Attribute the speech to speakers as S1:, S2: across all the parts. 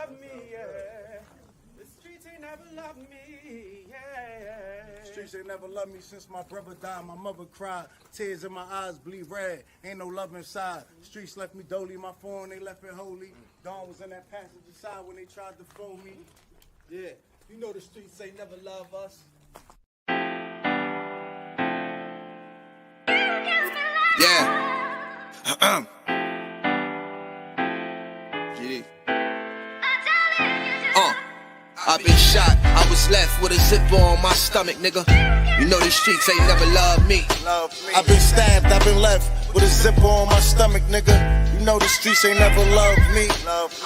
S1: love me, yeah. The streets ain't never loved me, yeah.
S2: Streets ain't never loved me since my brother died. My mother cried, tears in my eyes bleed red. Ain't no love inside. Streets left me dolly, my phone they left it holy. Dawn was in that passenger side when they tried to phone me.
S1: Yeah, you know the streets ain't never love us.
S3: Yeah. I've been shot, I was left with a zipper on my stomach, nigga. You know these streets ain't never loved me.
S2: I've been stabbed, I've been left with a zipper on my stomach, nigga. You know the streets ain't never loved me.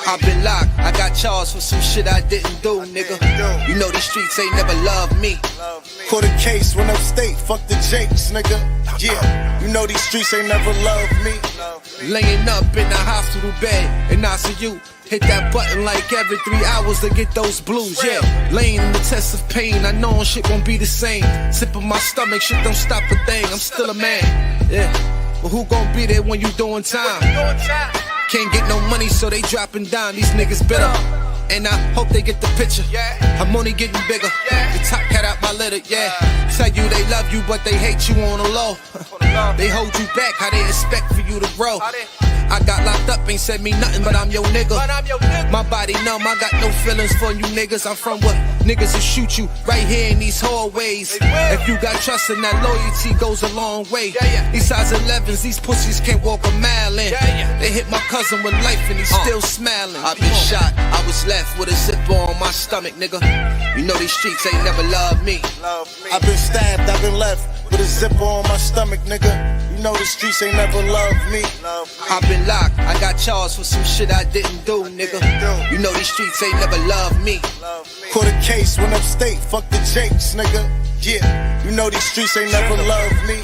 S3: I've been locked, I got charged for some shit I didn't do, nigga. You know these streets ain't never loved me.
S2: Caught a case, went upstate, fuck the Jakes, nigga. Yeah, you know these streets ain't never loved me.
S3: Laying up in the hospital bed in ICU. Hit that button like every 3 hours to get those blues, yeah. Laying in the test of pain, I know shit won't be the same. Sipping my stomach, shit don't stop a thing, I'm still a man, yeah. But who gon' be there when you doing time? Can't get no money, so they dropping down, these niggas bitter. And I hope they get the picture, I'm only getting bigger. The top cat out my litter, yeah. Tell you they love you, but they hate you on the low. They hold you back, how they expect for you to grow. I got locked up, ain't said me nothing, but I'm your nigga. My body numb, I got no feelings for you niggas. I'm from what niggas will shoot you right here in these hallways. If you got trust and that loyalty goes a long way. These size 11s, these pussies can't walk a mile in. They hit my cousin with life and he's still smiling. I've been shot, I was left with a zipper on my stomach, nigga. You know these streets ain't never loved me.
S2: I've been stabbed, I've been left with a zipper on my stomach, nigga. You know the streets ain't never loved me.
S3: I've been locked, I got charged for some shit I didn't do, nigga. You know these streets ain't never loved me.
S2: Caught a case, went upstate, fuck the Jakes, nigga. Yeah, you know these streets ain't never loved me.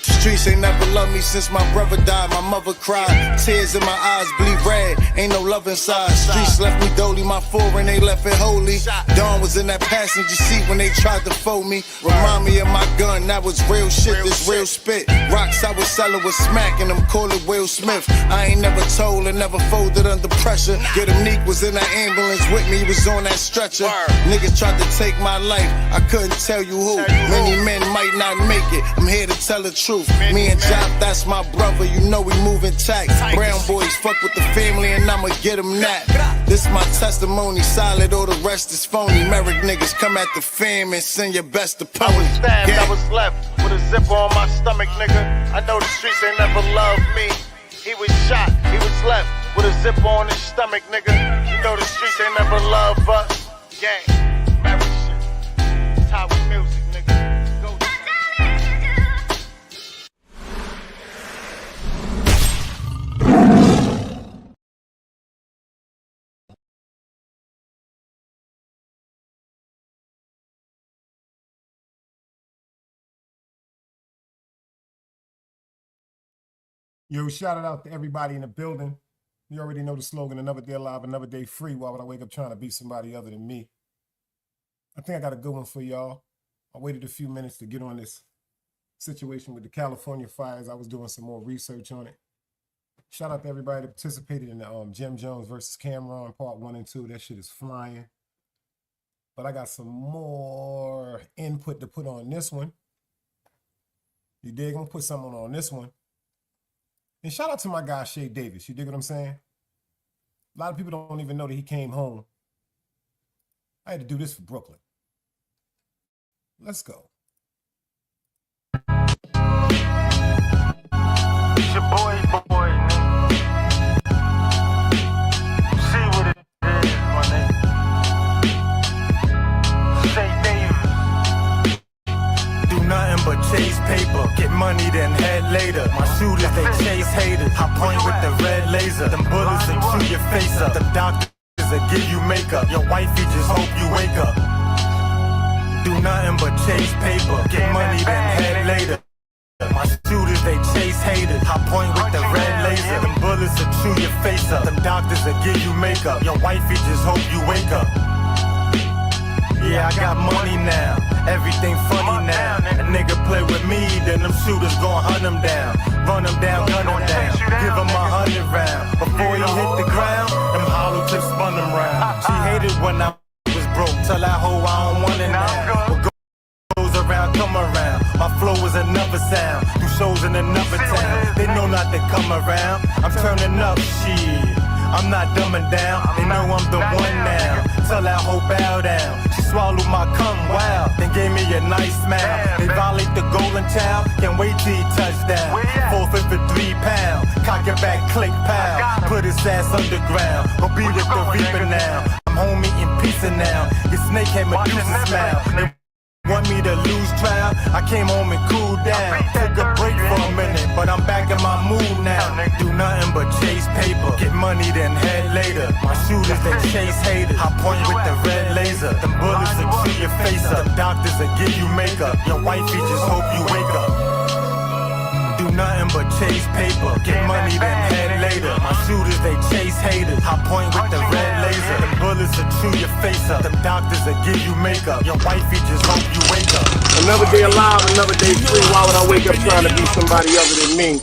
S2: Streets ain't never loved me since my brother died. My mother cried, tears in my eyes bleed red. Ain't no love inside. Streets left me dolly, my foreign they left it holy. Dawn was in that passenger seat when they tried to fold me. Remind me of my gun, that was real shit, this real spit. Rocks I was selling was smacking them, call it Will Smith. I ain't never told and never folded under pressure. Get him Neek was in that ambulance with me, he was on that stretcher. Niggas tried to take my life, I couldn't tell you who. Many men might not make it, I'm here to tell the truth. Me and Job, that's my brother, you know we moving tax. Brown boys fuck with the family and I'ma get them that. This my testimony, solid, all the rest is phony. Merrick niggas come at the fam and send your best opponent. I was stabbed, I was left with a zipper on my stomach, nigga. I know the streets ain't never loved me. He was shot, he was left with a zipper on his stomach, nigga. You know the streets ain't never loved us. Gang, Merrick shit, it's how we music, nigga. Go.
S4: Yo, shout it out to everybody in the building. You already know the slogan, another day alive, another day free. Why would I wake up trying to be somebody other than me? I think I got a good one for y'all. I waited a few minutes to get on this situation with the California fires. I was doing some more research on it. Shout out to everybody that participated in the Jim Jones versus Cameron part 1 and 2. That shit is flying. But I got some more input to put on this one. You dig? I'm gonna put something on this one. And shout out to my guy, Shay Davis. You dig what I'm saying? A lot of people don't even know that he came home. I had to do this for Brooklyn. Let's go.
S5: It's your boy, nigga. See what it is, my nigga. Shay Davis. Do nothing but chase paper. Get money, then head later. My shooters, they chase haters. I point with the red laser. Them bullets that chew your face up. Them doctors that give you makeup. Your wifey just hope you wake up. Do nothing but chase paper. Get money, then head later. My shooters, they chase haters. I point with the red laser. Them bullets that chew your face up. Them doctors that give you makeup. Your wifey just hope you wake up. Yeah, I got money now. Everything funny now. A nigga play with me, then them shooters gon' hunt him down. Run him down, gun him down. Give him 100 rounds. Before he hit the ground, them hollow tips spun him round. another sound. Do shows in another town. They know not to come around. I'm turning up, shit. I'm not dumbing down. They know I'm the one now. Tell that hoe bow down. She swallowed my cum, wow. Then gave me a nice smile. They violate the golden child. Can't wait till he touchdown. 4 for 3 pounds. Cock it back, click, pow. Put his ass underground. Go be with the reaper now. I'm home eating pizza now. This snake had Medusa smile. They want me to lose trial. I came home and cooled down. Took a break for a minute, but I'm back in my mood now. Do nothing but chase paper. Get money then head later. My shooters they chase haters. I point with the red laser. Them bullets will chew your face up. Them doctors will give you makeup. Your wifey just hope you wake up. Do nothing but chase paper. Get money then head later. My shooters they chase haters. I point with the red laser. Them bullets will chew your face up. Them doctors will give you makeup. Your wifey just hope you wake up.
S4: Another day alive, another day free. Why would I wake up trying to be somebody other than me?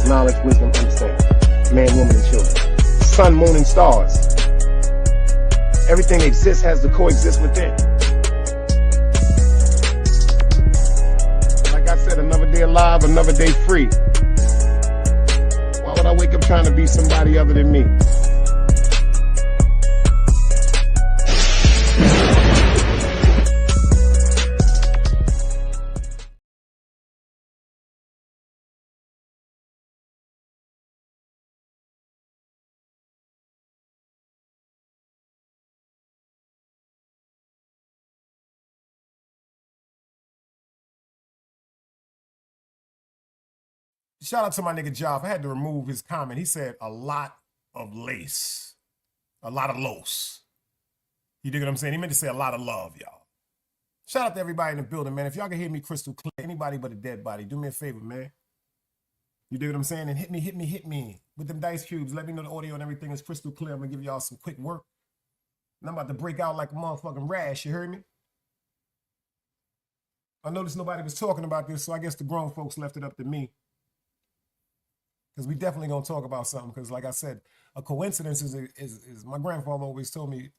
S4: Knowledge, wisdom, understanding. Man, woman, and children. Sun, moon, and stars. Everything exists has to coexist within. Like I said, another day alive, another day free. Why would I wake up trying to be somebody other than me? Shout out to my nigga Joff. I had to remove his comment. He said a lot of lace. A lot of los. You dig what I'm saying? He meant to say a lot of love, y'all. Shout out to everybody in the building, man. If y'all can hear me crystal clear, anybody but a dead body, do me a favor, man. You dig what I'm saying? And hit me. With them dice cubes, let me know the audio and everything is crystal clear. I'm going to give y'all some quick work. And I'm about to break out like a motherfucking rash. You heard me? I noticed nobody was talking about this, so I guess the grown folks left it up to me. Because we definitely going to talk about something. Because like I said, a coincidence is my grandfather always told me,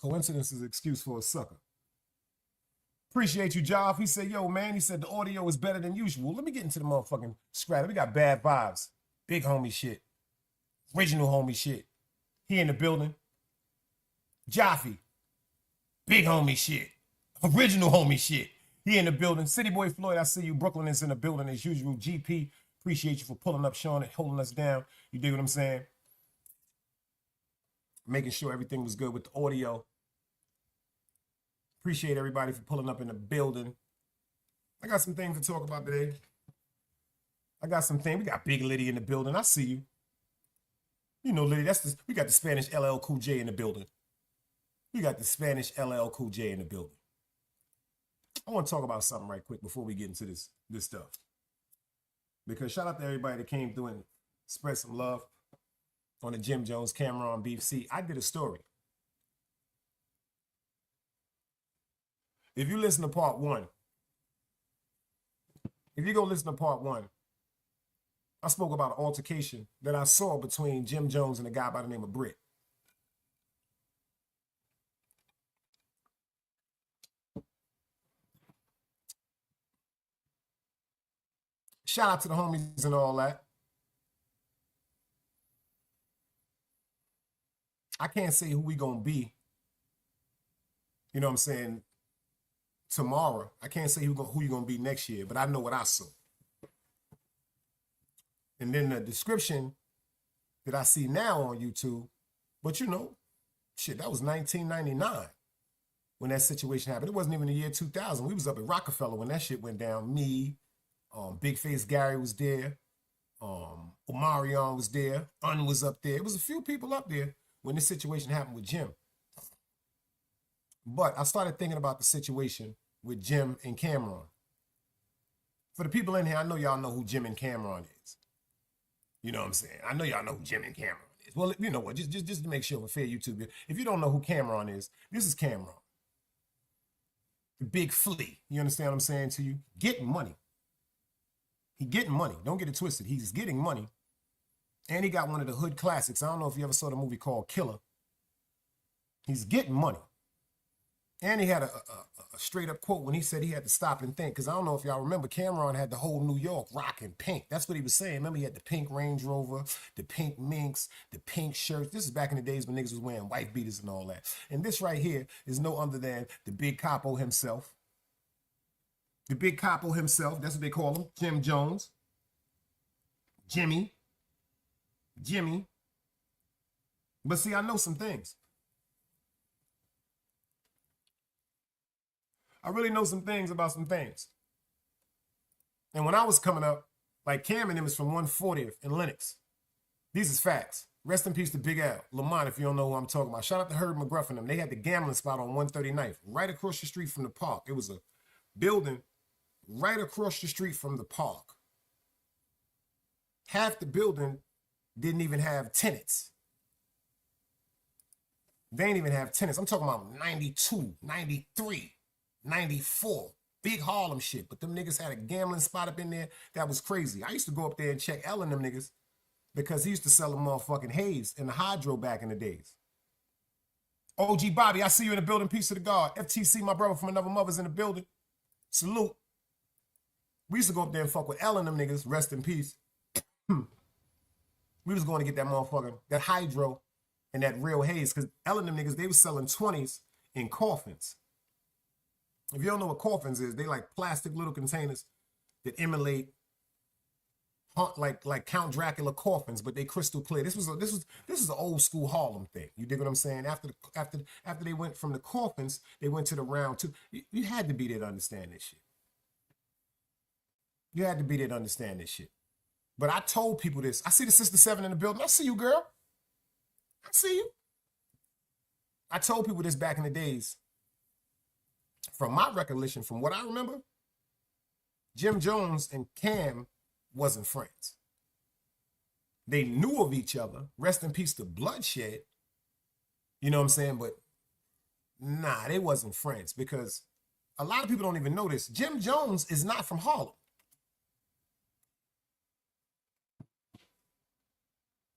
S4: coincidence is an excuse for a sucker. Appreciate you, Joff. He said, yo, man, he said the audio is better than usual. Let me get into the motherfucking scrap. We got bad vibes. Big homie shit. Original homie shit. He in the building. Joffy. Big homie shit. Original homie shit. He in the building. City Boy Floyd, I see you. Brooklyn is in the building as usual. GP. Appreciate you for pulling up, showing it, holding us down. You dig what I'm saying? Making sure everything was good with the audio. Appreciate everybody for pulling up in the building. I got some things to talk about today. We got Big Liddy in the building. I see you. You know, Liddy, we got the Spanish LL Cool J in the building. We got the Spanish LL Cool J in the building. I want to talk about something right quick before we get into this stuff. Because shout out to everybody that came through and spread some love on the Jim Jones camera on Beef. See, I did a story. If you listen to part one, if you go listen to part one, I spoke about an altercation that I saw between Jim Jones and a guy by the name of Britt. Shout out to the homies and all that. I can't say who we gonna be. You know what I'm saying? Tomorrow. I can't say who you gonna be next year, but I know what I saw. And then the description that I see now on YouTube, but you know, shit, that was 1999. when that situation happened. It wasn't even the year 2000. We was up at Rockefeller when that shit went down. Me, Big Face Gary was there. Omarion was there. Un was up there. It was a few people up there when this situation happened with Jim. But I started thinking about the situation with Jim and Cameron. For the people in here, I know y'all know who Jim and Cameron is. You know what I'm saying? I know y'all know who Jim and Cameron is. Well, you know what? Just to make sure for fair YouTube, if you don't know who Cameron is, this is Cameron. The big flea. You understand what I'm saying to you? Getting money. He getting money. Don't get it twisted. He's getting money. And he got one of the hood classics. I don't know if you ever saw the movie called Killer. He's getting money. And he had a straight up quote when he said he had to stop and think. Because I don't know if y'all remember, Cameron had the whole New York rocking pink. That's what he was saying. Remember, he had the pink Range Rover, the pink minks, the pink shirts. This is back in the days when niggas was wearing white beaters and all that. And this right here is no other than the big capo himself. The big capo himself. That's what they call him. Jim Jones. Jimmy. But see, I know some things. I really know some things about some things. And when I was coming up, like Cam and them is from 140th in Lenox. These is facts. Rest in peace to Big Al. Lamont, if you don't know who I'm talking about. Shout out to Herb McGruff and them. They had the gambling spot on 139th, right across the street from the park. It was a building right across the street from the park. Half the building didn't even have tenants. They didn't even have tenants. I'm talking about 92, 93. 94, big Harlem shit. But them niggas had a gambling spot up in there that was crazy. I used to go up there and check L and them niggas because he used to sell them motherfucking haze in the hydro back in the days. OG Bobby, I see you in the building. Peace to the God. FTC, my brother from another mother's in the building. Salute. We used to go up there and fuck with L and them niggas. Rest in peace. We was going to get that motherfucker, that hydro and that real haze, because L and them niggas, they was selling 20s in coffins. If you don't know what coffins is, they like plastic little containers that emulate like Count Dracula coffins, but they crystal clear. This is an old school Harlem thing. You dig what I'm saying? After they went from the coffins, they went to the round two. You had to be there to understand this shit. You had to be there to understand this shit. But I told people this. I see the Sister 7 in the building. I see you, girl. I see you. I told people this back in the days. From my recollection, from what I remember, Jim Jones and Cam wasn't friends. They knew of each other. Rest in peace to Bloodshed. You know what I'm saying? But nah, they wasn't friends because a lot of people don't even know this. Jim Jones is not from Harlem.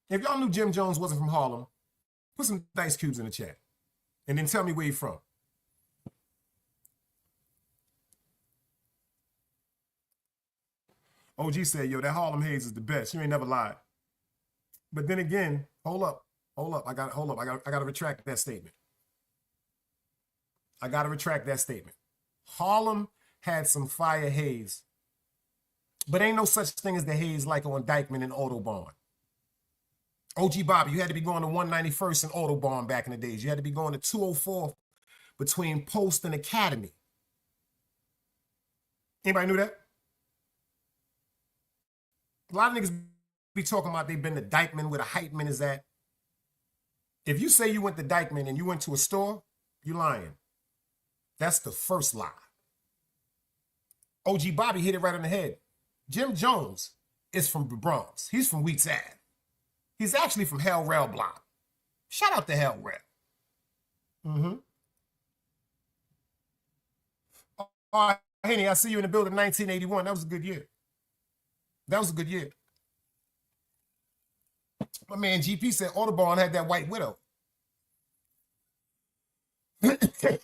S4: If y'all knew Jim Jones wasn't from Harlem, put some dice cubes in the chat and then tell me where you're from. OG said, yo, that Harlem Haze is the best. You ain't never lied. But then again, hold up. I gotta retract that statement. Harlem had some fire haze, but ain't no such thing as the haze like on Dykeman and Autobahn. OG Bobby, you had to be going to 191st and Autobahn back in the days. You had to be going to 204 between Post and Academy. Anybody knew that? A lot of niggas be talking about they've been to Dykeman where the hype man is at. If you say you went to Dykeman and you went to a store, you lying. That's the first lie. OG Bobby hit it right on the head. Jim Jones is from the Bronx. He's from Wheats Ave. He's actually from Hell Rail Block. Shout out to Hell Rail. All right, Henny, I see you in the building 1981. That was a good year. My man GP said Audubon had that White Widow. Let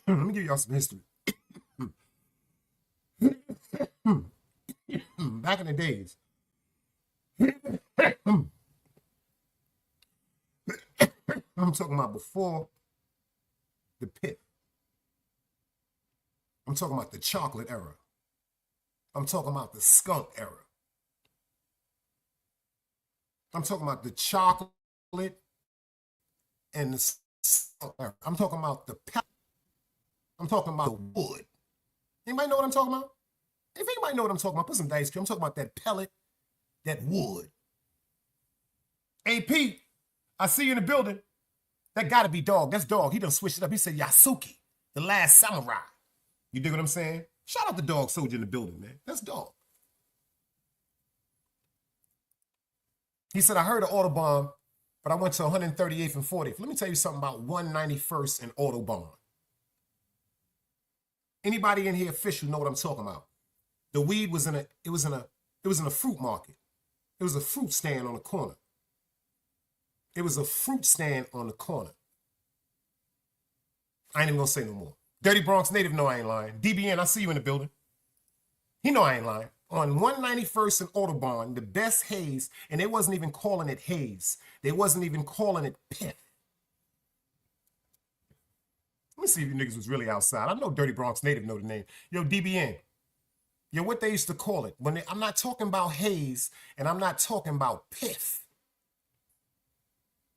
S4: me give y'all some history. Back in the days. I'm talking about before the pit. I'm talking about the chocolate era. I'm talking about the skunk era. I'm talking about the chocolate and the skunk era. I'm talking about the I'm talking about the wood. Anybody know what I'm talking about? If anybody know what I'm talking about, put some dice. I'm talking about that pellet, that wood. AP, I see you in the building. That gotta be Dog. That's Dog. He done switched it up. He said Yasuki, the last samurai. You dig what I'm saying? Shout out the Dog Soldier in the building, man. That's Dog. He said, I heard of Autobahn, but I went to 138th and 40th. Let me tell you something about 191st and Autobahn. Anybody in here official know what I'm talking about? The weed was in a fruit market. It was a fruit stand on the corner. It was a fruit stand on the corner. I ain't even gonna say no more. Dirty Bronx native know I ain't lying. DBN, I see you in the building. He know I ain't lying. On 191st and Autobahn, the best haze, and they wasn't even calling it haze. They wasn't even calling it pith. Let me see if you niggas was really outside. I know Dirty Bronx native know the name. Yo, DBN. Yo, what they used to call it. I'm not talking about haze, and I'm not talking about pith.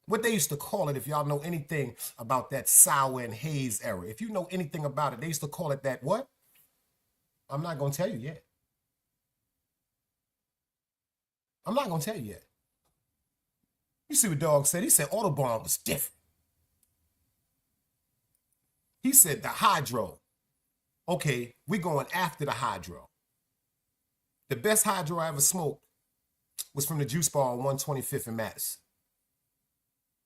S4: What they used to call it, if y'all know anything about that sour and haze era, if you know anything about it, they used to call it that what? I'm not going to tell you yet. I'm not going to tell you yet. You see what Dog said? He said Autobahn was different. He said the hydro. Okay, we're going after the hydro. The best hydro I ever smoked was from the juice bar on 125th and Madison.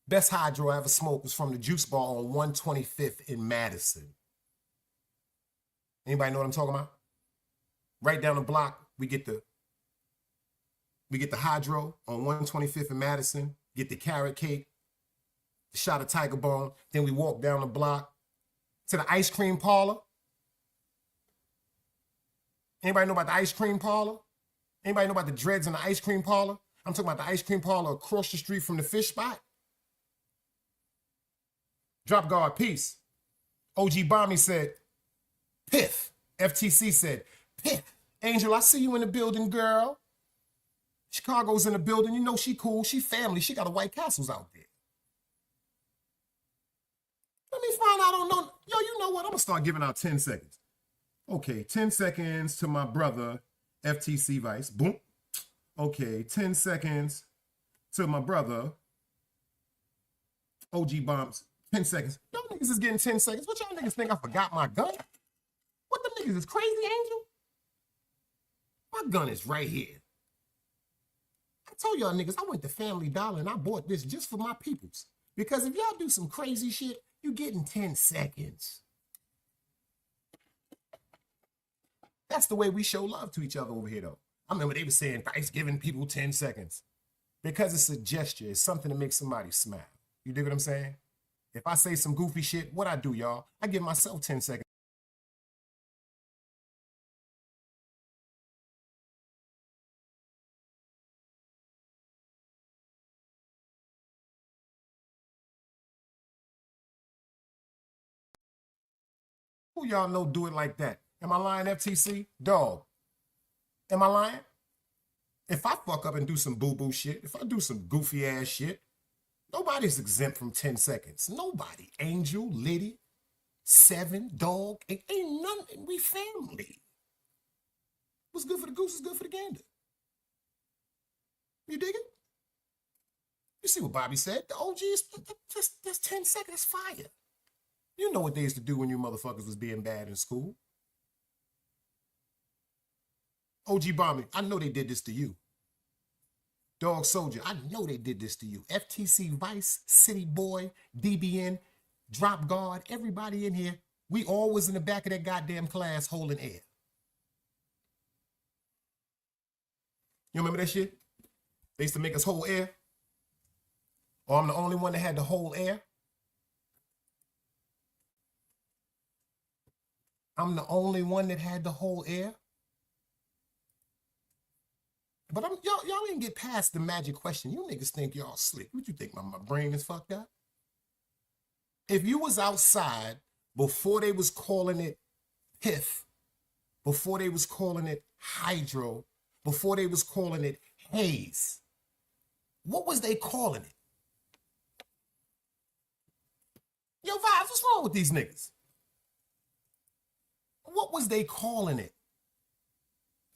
S4: Best hydro I ever smoked was from the juice bar on 125th in Madison. Anybody know what I'm talking about? Right down the block, we get the hydro on 125th in Madison, get the carrot cake, the shot of Tiger Bone, then we walk down the block to the ice cream parlor. Anybody know about the ice cream parlor? Anybody know about the dreads in the ice cream parlor? I'm talking about the ice cream parlor across the street from the fish spot. Drop guard, peace. OG Bommy said, Piff. FTC said, Piff. Angel, I see you in the building, girl. Chicago's in the building. You know she cool. She family. She got a White Castles out there. Let me find out on no. Yo, you know what? I'm going to start giving out 10 seconds. Okay, 10 seconds to my brother, FTC Vice. Boom. Okay, 10 seconds to my brother, OG Bombs. 10 seconds. Y'all niggas is getting 10 seconds. What y'all niggas think I forgot my gun? What the niggas is crazy, Angel? My gun is right here. I told y'all niggas I went to Family Dollar and I bought this just for my peoples. Because if y'all do some crazy shit, you getting 10 seconds. That's the way we show love to each other over here, though. I remember they were saying Vice giving people 10 seconds. Because it's a gesture. It's something to make somebody smile. You dig what I'm saying? If I say some goofy shit, what I do, y'all? I give myself 10 seconds. Who y'all know do it like that? Am I lying, FTC? Dog. Am I lying? If I fuck up and do some boo-boo shit, if I do some goofy ass shit, nobody's exempt from 10 seconds. Nobody. Angel, Liddy, Seven, Dog, ain't none. We family. What's good for the goose is good for the gander. You dig it? You see what Bobby said? The OG is that's 10 seconds. That's fire. You know what they used to do when you motherfuckers was being bad in school. OG Bommy, I know they did this to you. Dog Soldier, I know they did this to you. FTC Vice, City Boy, DBN, Drop Guard, everybody in here, we all was in the back of that goddamn class holding air. You remember that shit? They used to make us hold air. Or I'm the only one that had to hold air. I'm the only one that had to hold air. But y'all didn't get past the magic question. You niggas think y'all slick. What you think, my brain is fucked up? If you was outside before they was calling it piff, before they was calling it hydro, before they was calling it haze, what was they calling it? Yo, Vibes, what's wrong with these niggas? what was they calling it?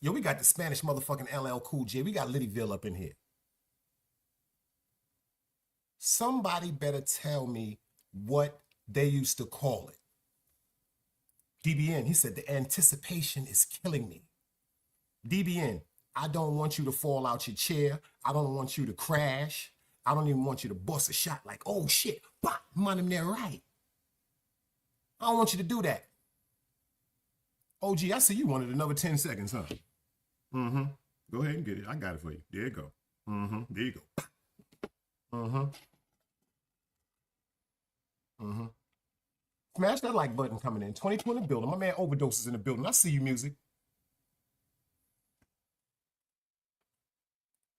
S4: Yo, we got the Spanish motherfucking LL Cool J. We got Liddyville up in here. Somebody better tell me what they used to call it. DBN, he said, the anticipation is killing me. DBN, I don't want you to fall out your chair. I don't want you to crash. I don't even want you to bust a shot like, oh shit, pop, I'm in there right. I don't want you to do that. OG, I see you wanted another 10 seconds, huh? Mm-hmm. Go ahead and get it. I got it for you. There you go. Mm-hmm. There you go. Mm-hmm. Mm-hmm. Smash that like button coming in. 22 in the building. My man Overdoses in the building. I see you, music.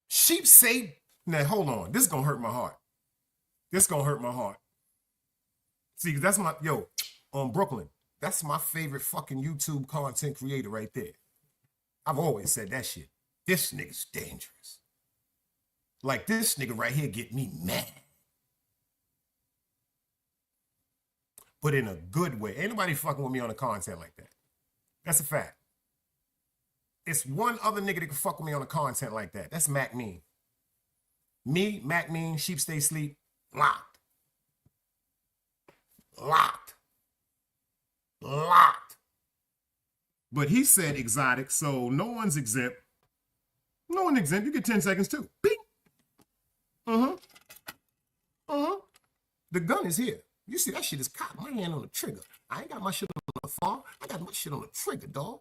S4: Sheep say, now hold on. This is going to hurt my heart. This is going to hurt my heart. See, that's my, yo, on Brooklyn, that's my favorite fucking YouTube content creator right there. I've always said that shit. This nigga's dangerous. Like this nigga right here get me mad. But in a good way. Ain't nobody fucking with me on the content like that. That's a fact. It's one other nigga that can fuck with me on the content like that. That's Mac Mean. Me, Mac Mean, Sheep Stay Sleep, locked. Locked. Locked. But he said exotic, so no one's exempt. No one's exempt. You get 10 seconds too. Bing. Mm-hmm. Mm-hmm. The gun is here. You see, that shit is cocked. My hand on the trigger. I ain't got my shit on the farm. I got my shit on the trigger, dog.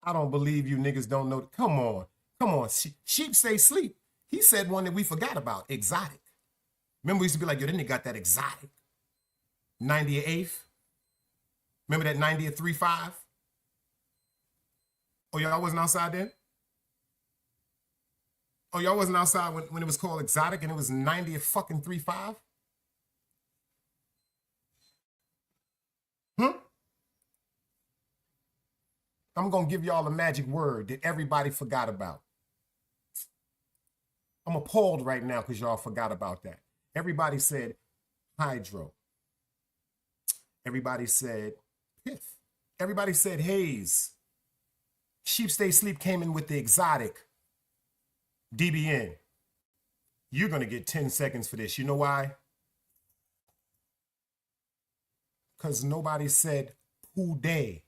S4: I don't believe you niggas don't know. Come on. Come on. Sheep Stay Sleep. He said one that we forgot about. Exotic. Remember we used to be like, yo, that nigga got that exotic. 98th. Remember that 90th 3.5? Oh, y'all wasn't outside then? Oh, y'all wasn't outside when it was called exotic and it was 90th fucking 3.5? I'm going to give y'all a magic word that everybody forgot about. I'm appalled right now because y'all forgot about that. Everybody said hydro. Everybody said pith. Everybody said haze. Sheep Stay Sleep came in with the exotic. DBN. You're going to get 10 seconds for this. You know why? Because nobody said poo day.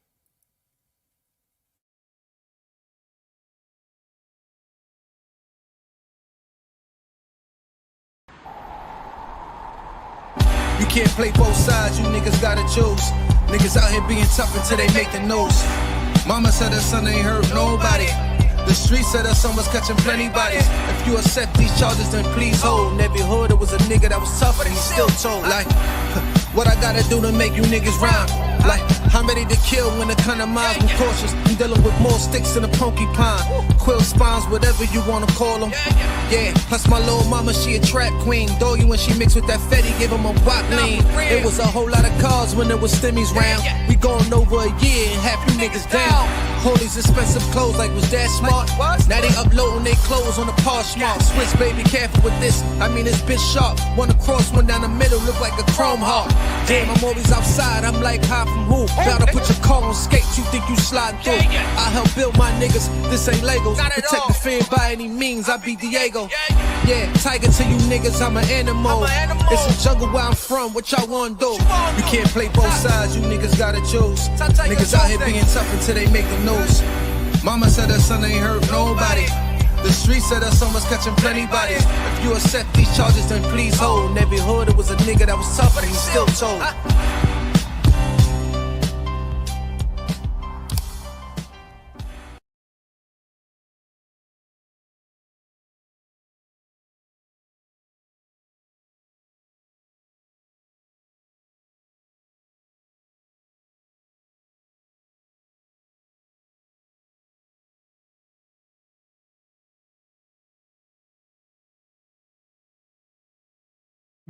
S3: You can't play both sides, you niggas gotta choose. Niggas out here being tough until they make the news. Mama said her son ain't hurt nobody. The street said her son was catching plenty bodies. If you accept these charges, then please hold. In every hood, it was a nigga that was tough, but he still told. Like, what I gotta do to make you niggas rhyme? Like, I'm ready to kill when the kind of minds be cautious. I'm dealing with more sticks than a porcupine. Quill spines, whatever you wanna call them. Yeah, plus my little mama, she a trap queen. Doggy when she mixed with that Fetty, give him a wop lean. It was a whole lot of cars when there was stimmies round. We going over a year and half you niggas down. All these expensive clothes like was that smart? Now they uploading their clothes on the Poshmark. Switch baby, careful with this. I mean this bitch sharp. One across, one down the middle, look like a chrome heart. Damn, I'm always outside, I'm like high from who? Bound to put your car on skates, you think you sliding through. I help build my niggas, this ain't Legos. Protect the fan by any means, I be Diego. Yeah, tiger to you niggas, I'm an animal. It's a jungle where I'm from, what y'all wanna do? You can't play both sides, you niggas gotta choose. Niggas out here being tough until they make the news. Mama said her son ain't hurt nobody. The street said her son was catching plenty bodies. If you accept these charges, then please hold. In every hood, it was a nigga that was tough, but he still told.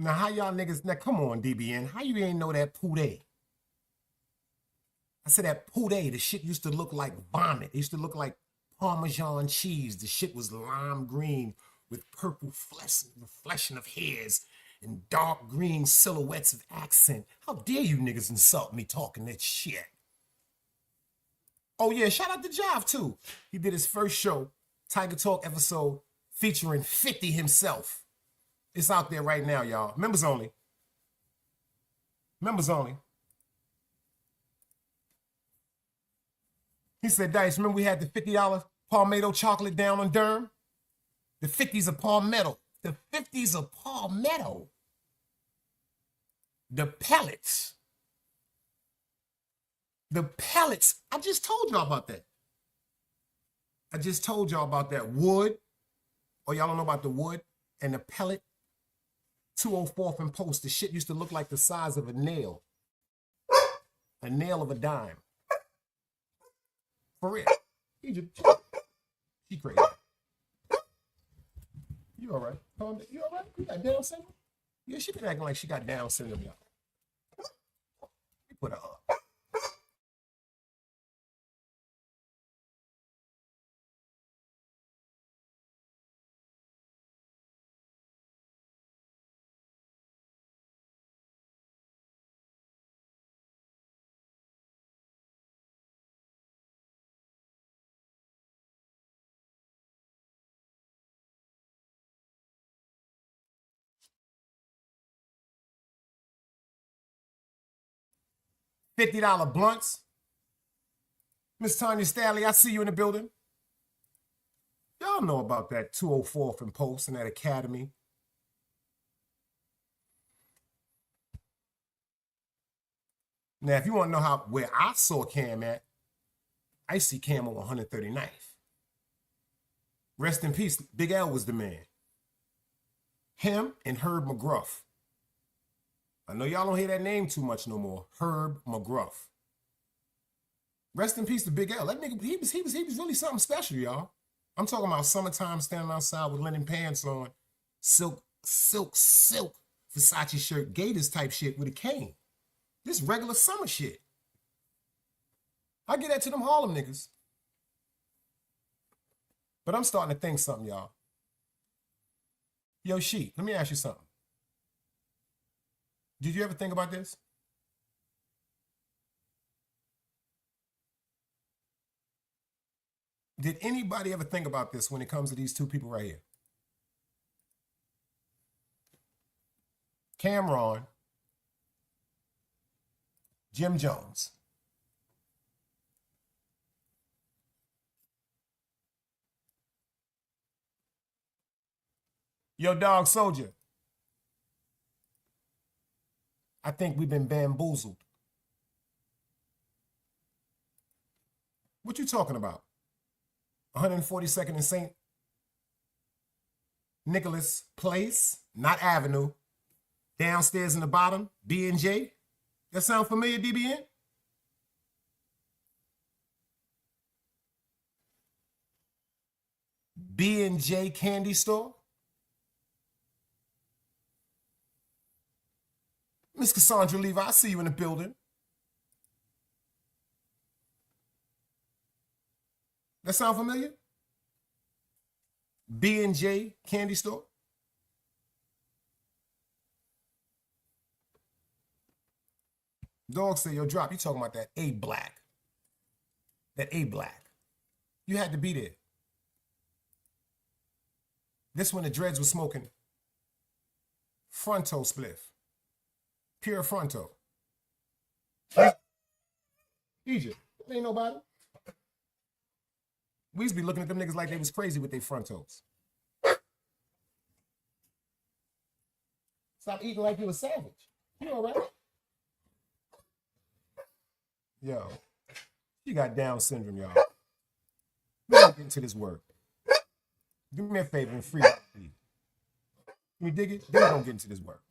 S4: Now, how y'all niggas, now come on, DBN, how you ain't know that poo day? I said that poo day, the shit used to look like vomit. It used to look like Parmesan cheese. The shit was lime green with purple reflection of hairs. and dark green silhouettes of accent. How dare you niggas insult me talking that shit? Oh yeah, shout out to Jive too. He did his first show, Tiger Talk episode, featuring 50 himself. It's out there right now, y'all. Members only. Members only. He said, Dice, remember we had the $50 Palmetto chocolate down on Durham? The 50s of Palmetto. The 50s of Palmetto. The pellets. The pellets. I just told y'all about that. I just told y'all about that wood. Oh, y'all don't know about the wood and the pellet? 204th and Post. The shit used to look like the size of a nail. A nail of a dime. For real. She crazy. You all right? You all right? You got Down syndrome? Yeah, she been acting like she got Down syndrome, y'all. We put her up. $50 blunts. Miss Tanya Staley, I see you in the building. Y'all know about that 204th and Post and that Academy. Now, if you want to know where I saw Cam at, I see Cam on 139th. Rest in peace, Big L was the man. Him and Herb McGruff. I know y'all don't hear that name too much no more. Herb McGruff. Rest in peace to Big L. That nigga, he was really something special, y'all. I'm talking about summertime standing outside with linen pants on, silk Versace shirt, Gators type shit with a cane. This regular summer shit. I get that to them Harlem niggas. But I'm starting to think something, y'all. Yo, Sheep, let me ask you something. Did you ever think about this? Did anybody ever think about this when it comes to these two people right here? Cameron, Jim Jones. Yo, Dog Soldier. I think we've been bamboozled. What you talking about? 142nd and St. Nicholas Place, not Avenue. Downstairs in the bottom, B&J. That sound familiar, DBN? B&J Candy Store. Miss Cassandra Levi, I see you in the building. That sound familiar? B&J Candy Store. Dog say, yo, Drop, you talking about that A Black. That A Black. You had to be there. This one the Dreads was smoking Fronto spliff. Pure Fronto. Egypt. Ain't nobody. We used to be looking at them niggas like they was crazy with their Frontos. Stop eating like you a savage. You all right? Yo, you got Down syndrome, y'all. We don't get into this work. Do me a favor and free that. You dig it? Then we don't get into this work.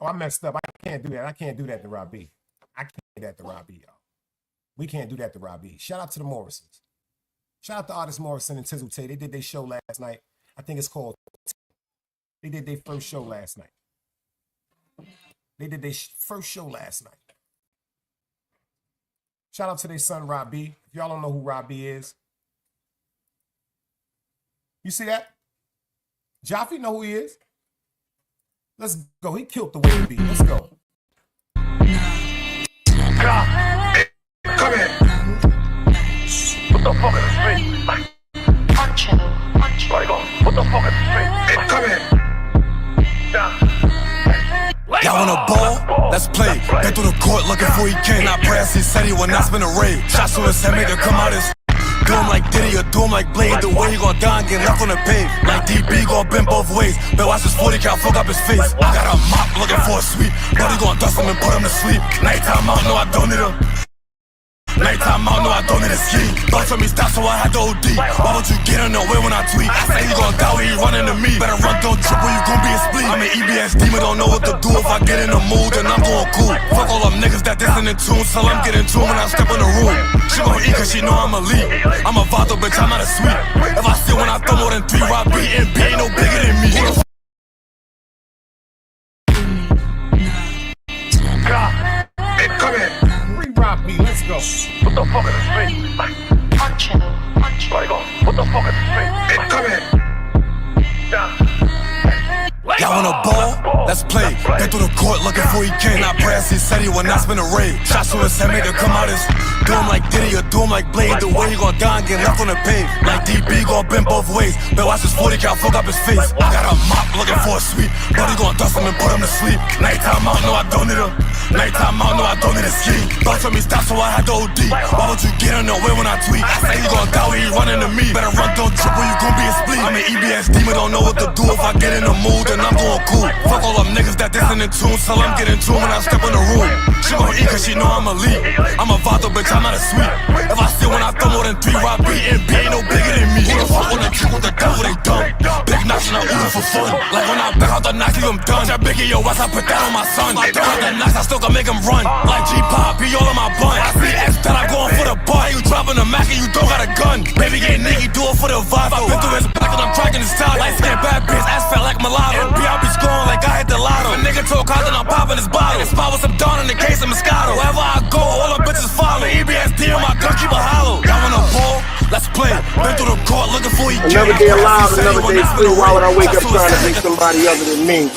S4: Oh, I messed up. I can't do that. I can't do that to Rob B. I can't do that to Rob B, y'all. We can't do that to Rob B. Shout out to the Morrisons. Shout out to Artist Morrison and Tizzle Tay. They did their show last night. I think it's called. They did their first show last night. They did their first show last night. Shout out to their son, Rob B. If y'all don't know who Rob B is, you see that? Jaffe know who he is. Let's go. He killed the way beat. Let's go.
S6: Come here. What the fuck is the street?
S7: Poncho.
S6: What the fuck is the street? Come here.
S5: Y'all wanna ball? Let's play. Been through the court looking for he came. Not brass, he said he would not spin a raid. Shots to his head, make it come out his. Do him like Diddy or do him like Blade. The way he gon' die and get left on the pave. Like DB gon' bend both ways. But watch his 40 count, fuck up his face. I got a mop looking for a sweep. But he gon' dust him and put him to sleep. Nighttime out, no I don't need him. Nighttime out, no I don't need a ski. Thought told me stop, so I had to OD. Why would you get in the way when I tweet? I say he gon' die when he running to me. Better run, don't trip, or you gon' be a spleen. I'm an EBS demon, don't know what to do. If I get in the mood, then I'm going cool. Fuck all them niggas that dissing in tunes, till I'm getting to when I step in the room. She gon' eat cause she know I'm elite. I'm a vato, bitch, I'm not a sweet. If I see when I throw more than 3, Rob B and B ain't no bigger than me.
S6: Come here.
S4: Free Rob B. Let's go.
S6: What the fuck is the street?
S7: Poncho.
S6: What the fuck is the street? Come here.
S5: Y'all wanna ball? Let's play. Been through the court looking for he came. Not brass, he said he would not spin a raid. Shots to his head, make it come out his. Do him like Diddy or do him like Blade. The way he gon' die and get left on the pave. Like DB gon' bend both ways. But watch his 40 count, fuck up his face. I got a mop looking for a sweep. But he gon' dust him and put him to sleep. Nighttime out, no I don't need him. Nighttime out, no I don't need a ski. Thought told me stop, so I had to OD. Why would you get in the way when I tweet? I say he gon' die when he running to me. Better run, don't trip, or you gon' be a spleen. I'm an EBS demon, don't know what to do. If I get in the mood, then I'm going cool. Fuck all them niggas that dissing in tunes, till I'm getting to when I step in the room. She gon' eat cause she know I'm elite. I'm a vato, bitch, I'm not a sweet. If I see when I throw more than 3, Rob B and B ain't no bigger than me. Who the fuck wanna kick with the devil, they dumb. Big knocks and I eat for fun. Like when I back out the knocks, leave him done. That big in your ass, I put that on my son. I throw out the knocks, I still can make him run. Like G-Pop, he all in my bun. I see X that I'm going for the bar. You dropping the Mac and you don't got a gun. Baby get nigga, do it for the vibe. I been through his back and I'm cracking his top. Light skin bad bitch, ass fat like mulatto. And I be scoring like I hit the lotto. A nigga told Cos and I'm popping his bottle. And spot with some Dawn in the case of Moscato. Wherever I go, all them bitches follow. EBSD on my gun, keep a hollow. Y'all wanna ball? Let's play. Been through the court looking for he
S4: Another day alive, another day free. Why would I wake up trying to be somebody other than me?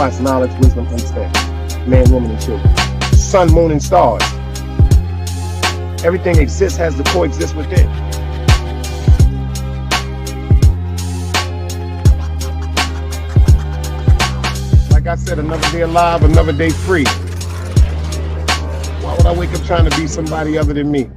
S4: It's knowledge, wisdom, understanding. Man, woman, and children. Sun, moon, and stars. Everything exists, has to coexist within. Like I said, another day alive, another day free. Why would I wake up trying to be somebody other than me?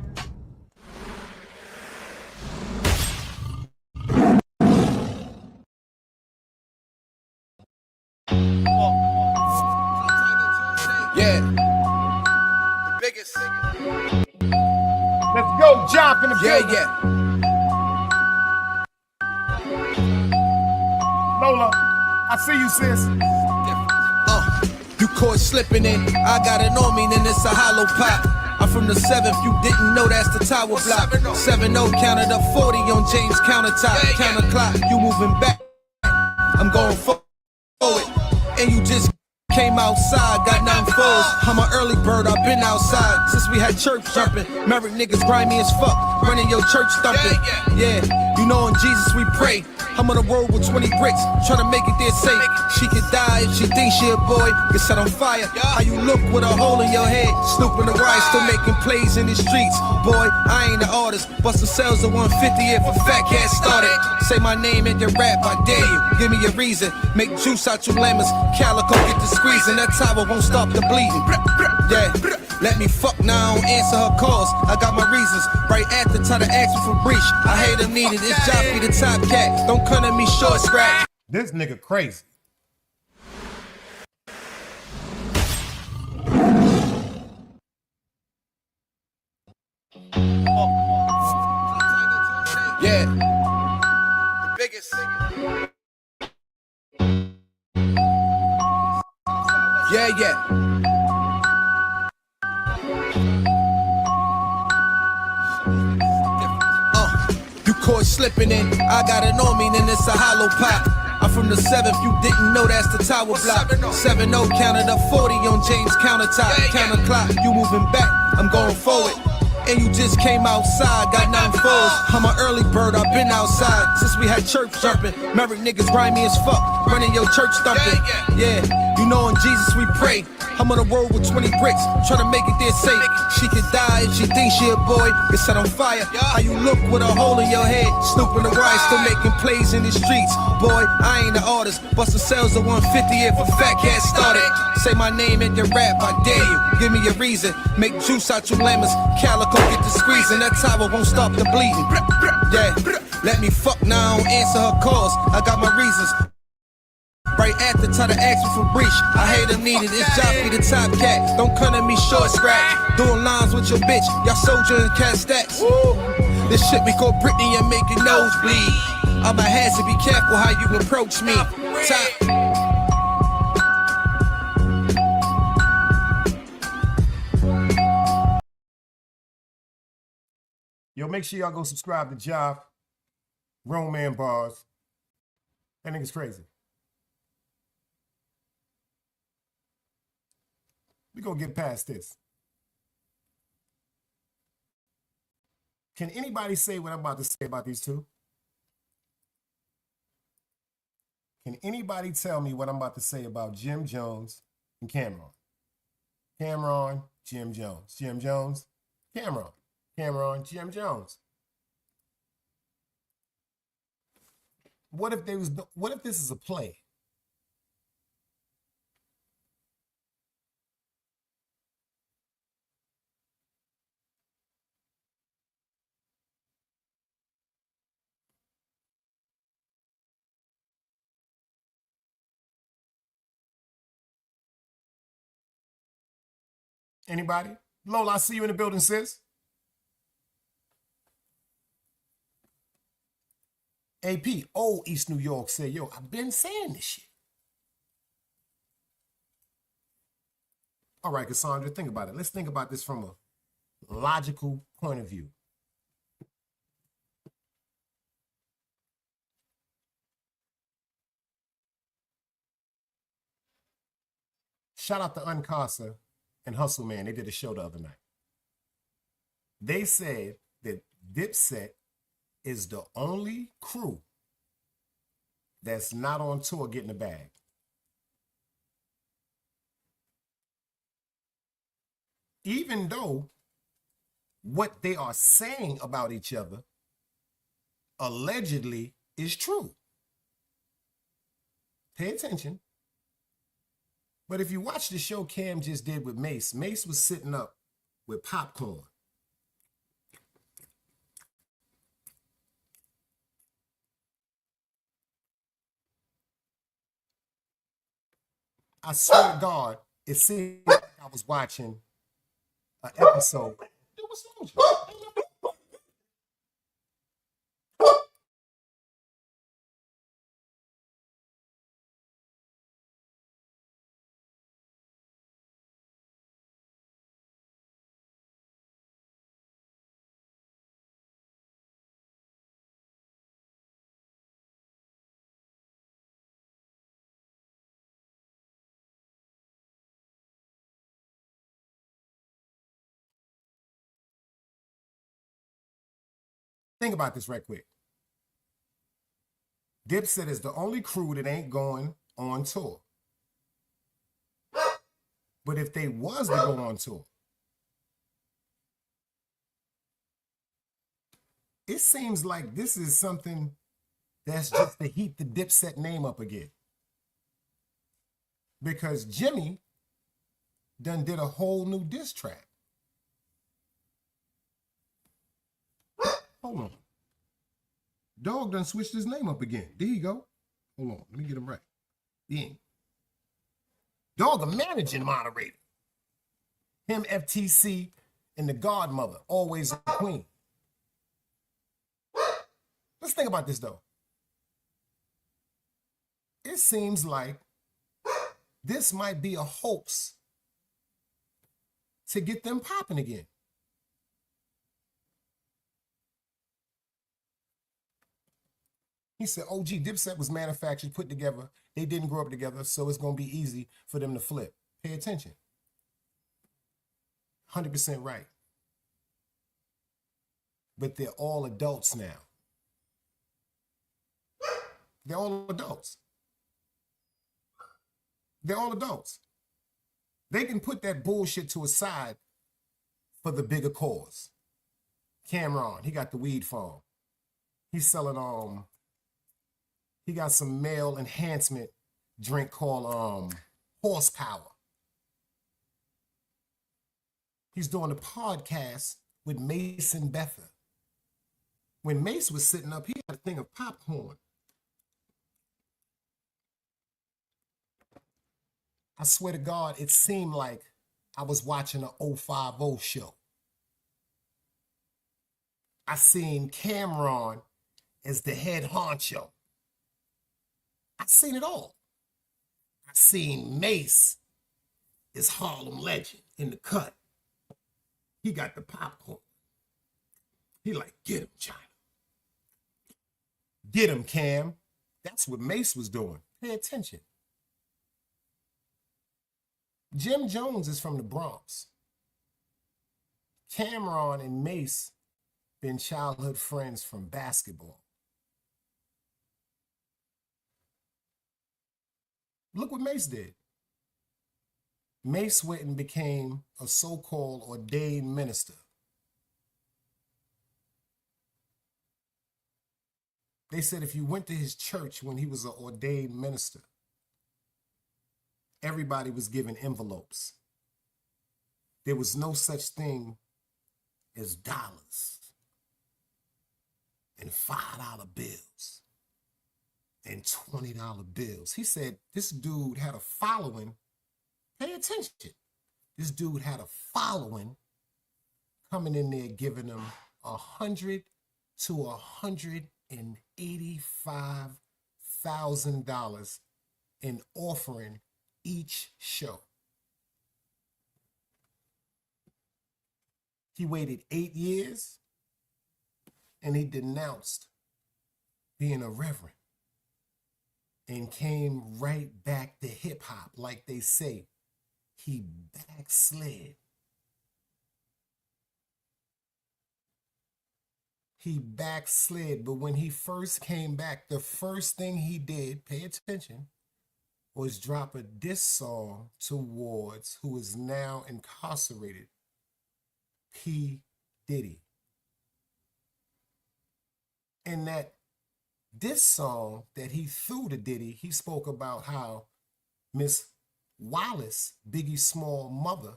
S4: Let's go, Jop in the building. Lola, I see you, sis.
S3: You caught slipping in, I got it on me, then it's a hollow pop. I'm from the 7th, you didn't know that's the tower block. 7-0 counted up 40 on James countertop. Counter clock, you moving back, I'm going forward. And you just came outside, got 9 foes. I'm an early bird, I've been outside since we had church jumping. Married niggas grimy as fuck, running your church thumping. Yeah, you know in Jesus we pray. I'm on the road with 20 bricks, trying to make it there safe. She could die if she thinks she a boy, get set on fire. How you look with a hole in your head, snooping the ride, still making plays in the streets. Boy, I ain't the artist, busting sales at 150 if a fat cat started. Say my name in your rap, I dare you, give me a reason. Make juice out your lemons, calico get the squeezing. That towel won't stop the bleeding. Yeah, let me fuck now, I don't answer her calls. I got my reasons, right after try to ask me for breach. I hate him needed, this job be the top cat. Don't come at me short scratch.
S4: This nigga crazy.
S3: Yeah. The biggest. Yeah. You caught slipping in, I got it on me, then it's a hollow pop. I'm from the 7th, you didn't know that's the tower block. 7-0 counted up 40 on James countertop. Counter clock, you moving back, I'm going forward. And you just came outside, got 9 foes. I'm an early bird, I've been outside since we had church jumping. Married niggas grimy as fuck, running your church thumping. Yeah, you know in Jesus we pray. I'm on the road with 20 bricks, trying to make it there safe. She could die if she thinks she a boy, get set on fire. How you look with a hole in your head, snooping the ride, still making plays in the streets. Boy, I ain't the artist, busting sales at 150 if a fat cat started. Say my name in your rap, I dare you, give me a reason. Make juice out your lemons, calico get the squeezing. That towel won't stop the bleeding. Yeah, let me fuck now, I don't answer her calls. I got my reasons. Right after try to ask me for breach. I hate him needed, this job be the top cat. Don't come at me short scratch. Doing lines with your bitch, y'all soldier and cat stacks. This shit we call Britney and make your nose bleed. I'ma have to be careful how you approach me. Top.
S4: Yo, make sure y'all go subscribe to Job, Grown Man Bars. That nigga's crazy. We gonna get past this. Can anybody say what I'm about to say about these two? Can anybody tell me what I'm about to say about Jim Jones and Cameron? Cameron, Jim Jones. Jim Jones, Cameron. Cameron, Jim Jones. What if this is a play? Anybody? Lola, I see you in the building, sis. AP, old East New York said, yo, I've been saying this shit. All right, Cassandra, think about it. Let's think about this from a logical point of view. Shout out to Uncasa and Hustle Man. They did a show the other night. They said that Dipset is the only crew that's not on tour getting a bag. Even though what they are saying about each other allegedly is true. Pay attention. But if you watch the show Cam just did with Mace, Mace was sitting up with popcorn. I swear to God, it seemed like I was watching an episode. What's wrong with you? Think about this right quick. Dipset is the only crew that ain't going on tour. But if they was to go on tour, it seems like this is something that's just to heat the Dipset name up again. Because Jimmy done did a whole new diss track. Hold on. Dog done switched his name up again. There you go. Hold on. Let me get him right. Yeah. Dog a managing moderator. Him, FTC, and the godmother. Always a queen. Let's think about this, though. It seems like this might be a hoax to get them popping again. He said, OG Dipset was manufactured, put together. They didn't grow up together, so it's going to be easy for them to flip. Pay attention. 100% right. But they're all adults now. They're all adults. They're all adults. They can put that bullshit to a side for the bigger cause. Cameron, he got the weed farm. He's selling, he got some male enhancement drink called Horsepower. He's doing a podcast with Mace and Betha. When Mace was sitting up, he had a thing of popcorn. I swear to God, it seemed like I was watching an 050 show. I seen Cameron as the head honcho. I seen it all. I seen Mace as Harlem Legend in the cut. He got the popcorn. He like, get him, China. Get him, Cam. That's what Mace was doing. Pay attention. Jim Jones is from the Bronx. Cameron and Mace been childhood friends from basketball. Look what Mace did. Mace went and became a so-called ordained minister. They said if you went to his church when he was an ordained minister, everybody was given envelopes. There was no such thing as dollars and $5 bills and $20 bills. He said this dude had a following. Pay attention. This dude had a following coming in there giving him $100,000 to $185,000 in offering each show. He waited 8 years and he denounced being a reverend and came right back to hip hop. Like they say, he backslid. He backslid, but when he first came back, the first thing he did, pay attention, was drop a diss song towards who is now incarcerated, P. Diddy. In that diss song that he threw to Diddy, he spoke about how Miss Wallace, Biggie Small mother,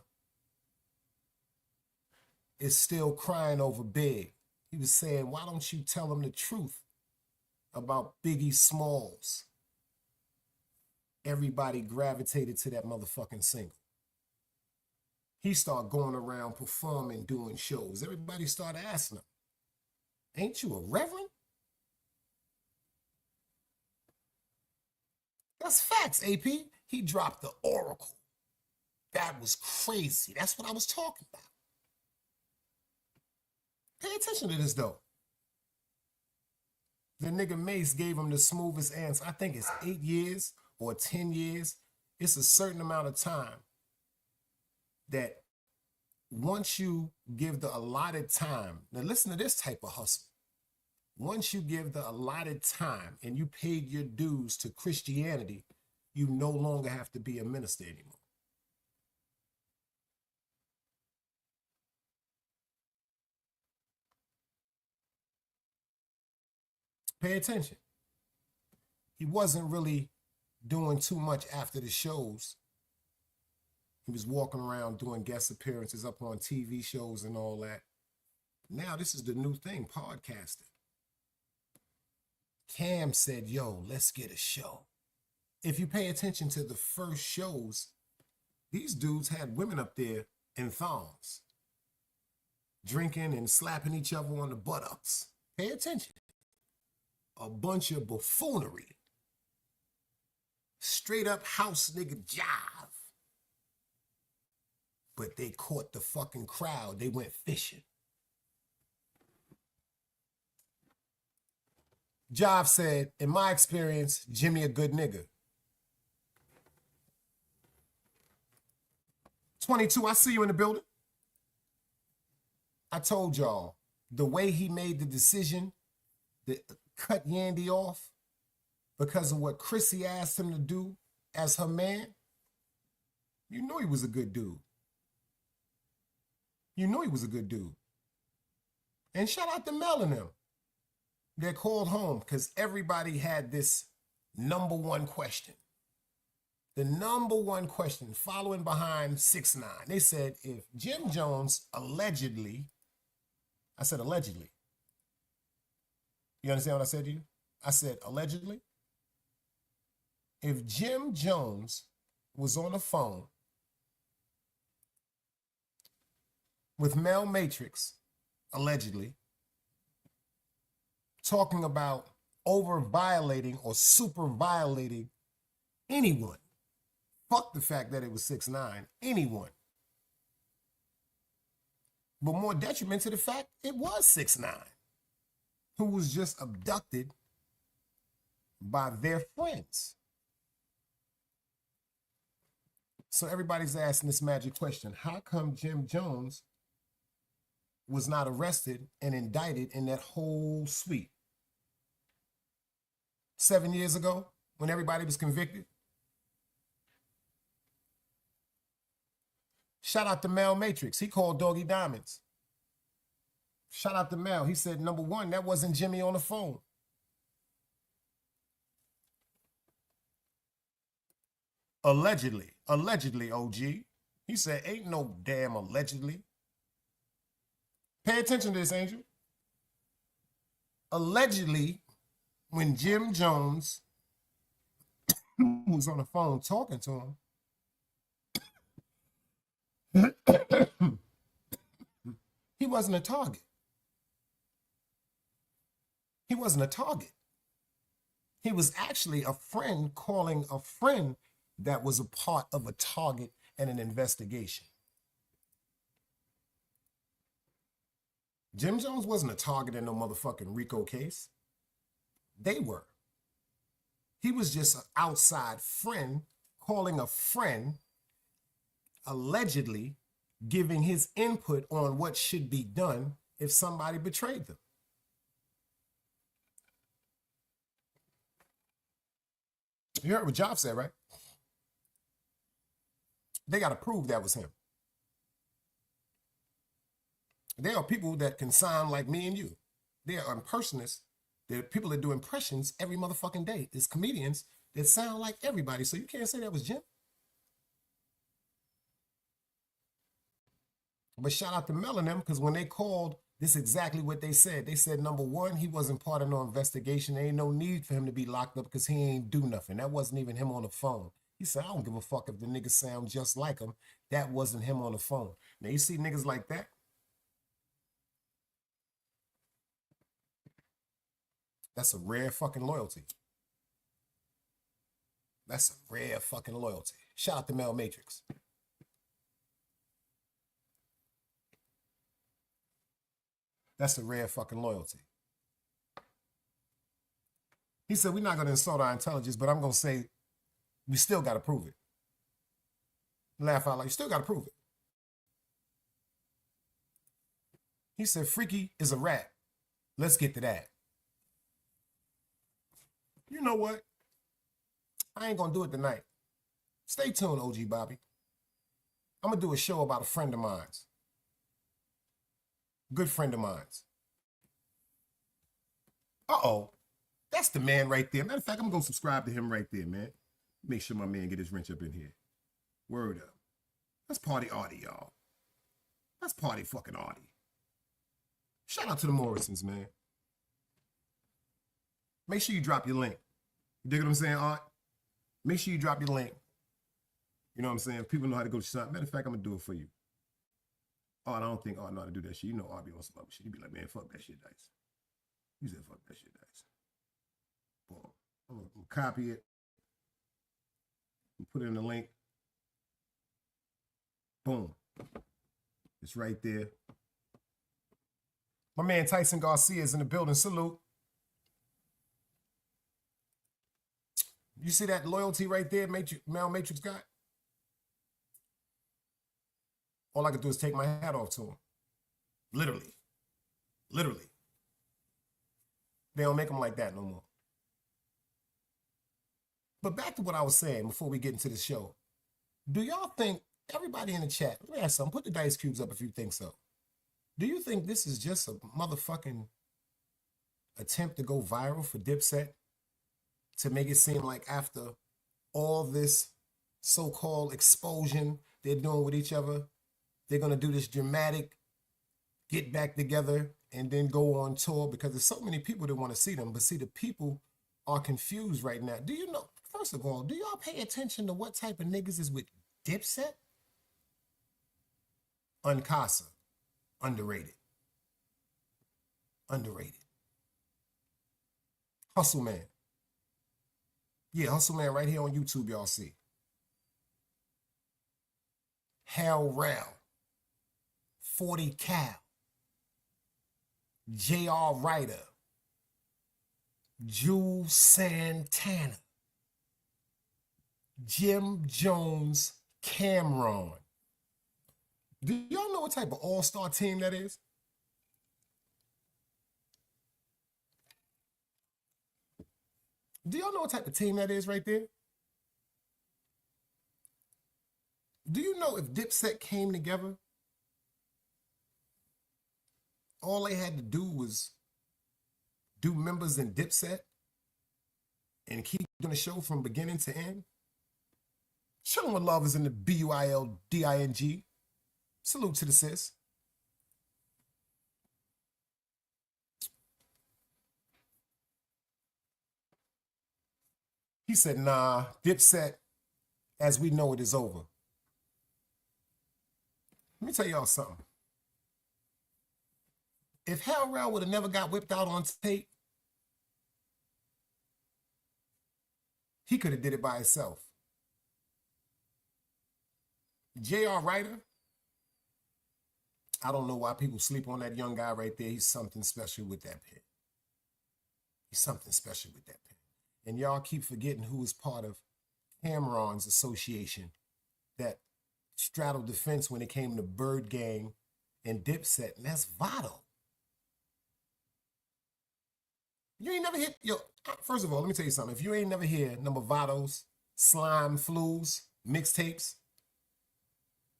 S4: is still crying over Big. He was saying, why don't you tell him the truth about Biggie Smalls? Everybody gravitated to that motherfucking single. He started going around performing, doing shows. Everybody started asking him, ain't you a reverend? That's facts, AP. He dropped the oracle. That was crazy. That's what I was talking about. Pay attention to this, though. The nigga Mace gave him the smoothest answer. I think it's 8 years or 10 years. It's a certain amount of time that once you give the allotted time, now listen to this type of hustle. Once you give the allotted time and you paid your dues to Christianity, you no longer have to be a minister anymore. Pay attention. He wasn't really doing too much after the shows. He was walking around doing guest appearances up on TV shows and all that. Now this is the new thing, podcasting. Cam said, yo, let's get a show. If you pay attention to the first shows, these dudes had women up there in thongs, drinking and slapping each other on the buttocks. Pay attention. A bunch of buffoonery. Straight up house nigga jive. But they caught the fucking crowd. They went fishing. Jive said, in my experience, Jimmy a good nigga. 22, I see you in the building. I told y'all, the way he made the decision to cut Yandy off because of what Chrissy asked him to do as her man, you knew he was a good dude. You knew he was a good dude. And shout out to Mel and them. They called home because everybody had this number one question. The number one question following behind 6ix9ine. They said, if Jim Jones allegedly, I said allegedly. You understand what I said to you? I said allegedly. If Jim Jones was on the phone with Mel Matrix, allegedly, talking about over violating or super violating anyone. Fuck the fact that it was 6ix9ine, anyone. But more detriment to the fact it was 6ix9ine, who was just abducted by their friends. So everybody's asking this magic question. How come Jim Jones was not arrested and indicted in that whole suite? 7 years ago, when everybody was convicted? Shout out to Mel Matrix. He called Doggy Diamonds. Shout out to Mel. He said, number one, that wasn't Jimmy on the phone. Allegedly. Allegedly, OG. He said, ain't no damn allegedly. Pay attention to this, Angel. Allegedly, when Jim Jones was on the phone talking to him, he wasn't a target. He wasn't a target. He was actually a friend calling a friend that was a part of a target and an investigation. Jim Jones wasn't a target in no motherfucking RICO case. They were. He was just an outside friend calling a friend, allegedly giving his input on what should be done if somebody betrayed them. You heard what Job said, right? They got to prove that was him. There are people that can sound like me and you. There are impersonatists. There are people that do impressions every motherfucking day. There's comedians that sound like everybody. So you can't say that was Jim. But shout out to Mel and them, because when they called, this is exactly what they said. They said, number one, he wasn't part of no investigation. There ain't no need for him to be locked up because he ain't do nothing. That wasn't even him on the phone. He said, I don't give a fuck if the niggas sound just like him. That wasn't him on the phone. Now, you see niggas like that? That's a rare fucking loyalty. That's a rare fucking loyalty. Shout out to Mel Matrix. That's a rare fucking loyalty. He said, we're not going to insult our intelligence, but I'm going to say, we still got to prove it. Laugh out loud. You still got to prove it. He said, Freaky is a rat. Let's get to that. You know what? I ain't gonna do it tonight. Stay tuned, OG Bobby. I'm gonna do a show about a friend of mine's. Good friend of mine's. Uh-oh. That's the man right there. Matter of fact, I'm gonna go subscribe to him right there, man. Make sure my man get his wrench up in here. Word up. That's Party Artie, y'all. That's Party fucking Artie. Shout out to the Morrisons, man. Make sure you drop your link. You dig what I'm saying, Art? Make sure you drop your link. You know what I'm saying? People know how to go to shop. Matter of fact, I'm gonna do it for you. Art, I don't think Art know how to do that shit. You know Art be on some other shit. You be like, man, fuck that shit, Dice. You said fuck that shit, Dice. Boom. I'm gonna copy it. Put it in the link. Boom. It's right there. My man Tyson Garcia is in the building. Salute. You see that loyalty right there, Male Matrix got? All I can do is take my hat off to him. Literally. Literally. They don't make them like that no more. But back to what I was saying before we get into the show. Do y'all think, everybody in the chat, let me ask something, put the dice cubes up if you think so. Do you think this is just a motherfucking attempt to go viral for Dipset? To make it seem like after all this so-called explosion they're doing with each other, they're going to do this dramatic get back together and then go on tour, because there's so many people that want to see them. But see, the people are confused right now. Do you know, first of all, do y'all pay attention to what type of niggas is with Dipset? Uncasa. Underrated. Underrated. Hustle Man. Yeah, Hustle Man right here on YouTube, y'all see. Hal Rell. 40 Cal. J.R. Ryder. Jules Santana. Jim Jones Cameron. Do y'all know what type of all-star team that is? Do y'all know what type of team that is right there? Do you know if Dipset came together, all they had to do was do members in Dipset and keep doing the show from beginning to end? Chillin' with Love is in the BUILDING. Salute to the sis. He said, nah, Dipset, as we know it, is over. Let me tell y'all something. If Hal Rell would have never got whipped out on tape, he could have did it by himself. J.R. Ryder, I don't know why people sleep on that young guy right there. He's something special with that pen. He's something special with that pen. And y'all keep forgetting who was part of Cameron's association that straddled the fence when it came to Bird Gang and Dipset, and that's Vado. You ain't never hit, first of all, let me tell you something. If you ain't never hear number Vado's Slime Flues mixtapes,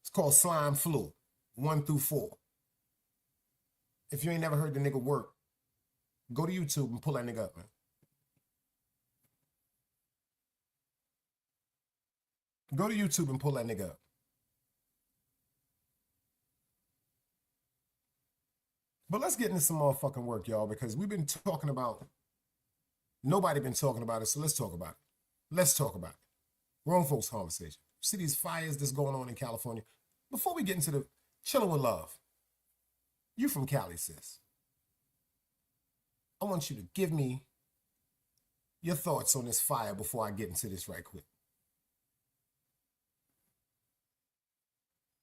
S4: it's called Slime Flu, 1 through 4. If you ain't never heard the nigga work, go to YouTube and pull that nigga up, man. Go to YouTube and pull that nigga up. But let's get into some motherfucking work, y'all, because we've been talking about, nobody been talking about it, so let's talk about it. Let's talk about it. Grown folks conversation. See these fires that's going on in California. Before we get into the Chillin' with Love, you from Cali, sis. I want you to give me your thoughts on this fire before I get into this right quick.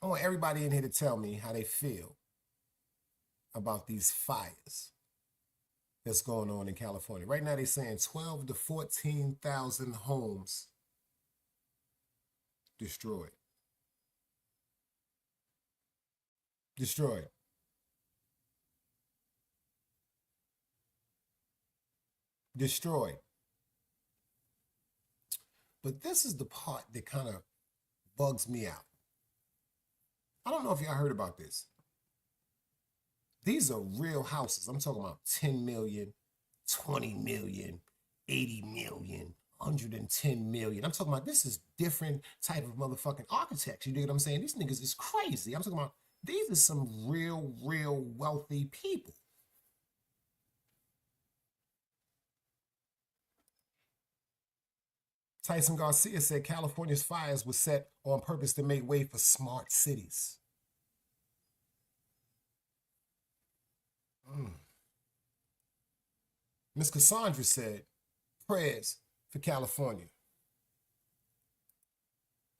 S4: I want everybody in here to tell me how they feel about these fires that's going on in California. Right now they're saying 12 to 14,000 homes destroyed. Destroyed. Destroyed. But this is the part that kind of bugs me out. I don't know if y'all heard about this. These are real houses. I'm talking about 10 million, 20 million, 80 million, 110 million. I'm talking about this is different type of motherfucking architects. You dig what I'm saying? These niggas is crazy. I'm talking about these are some real wealthy people. Tyson Garcia said California's fires were set on purpose to make way for smart cities. Miss Cassandra said, prayers for California.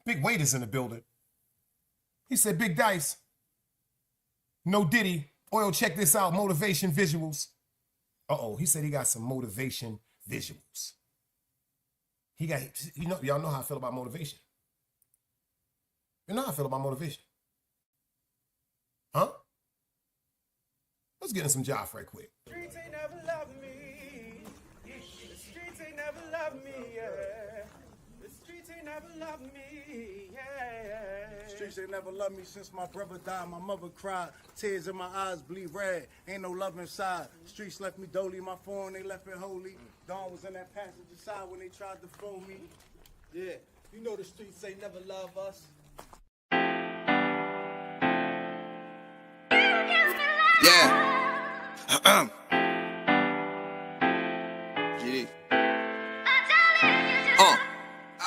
S4: Big Wade is in the building. He said, Big Dice, no Diddy, oil, check this out, motivation visuals. Uh-oh, he said he got some motivation visuals. He got, y'all know how I feel about motivation. You know how I feel about motivation. Huh? Let's get in some jive right quick.
S1: The streets ain't never loved me. The streets ain't never loved me, yeah. The streets ain't never loved me, yeah.
S2: Streets ain't never loved me since my brother died. My mother cried. Tears in my eyes bleed red. Ain't no love inside. Streets left me dolly. My phone, they left it holy. Dawn was in that passenger side when they tried to throw me.
S3: Yeah, you know the streets ain't never love us. Yeah.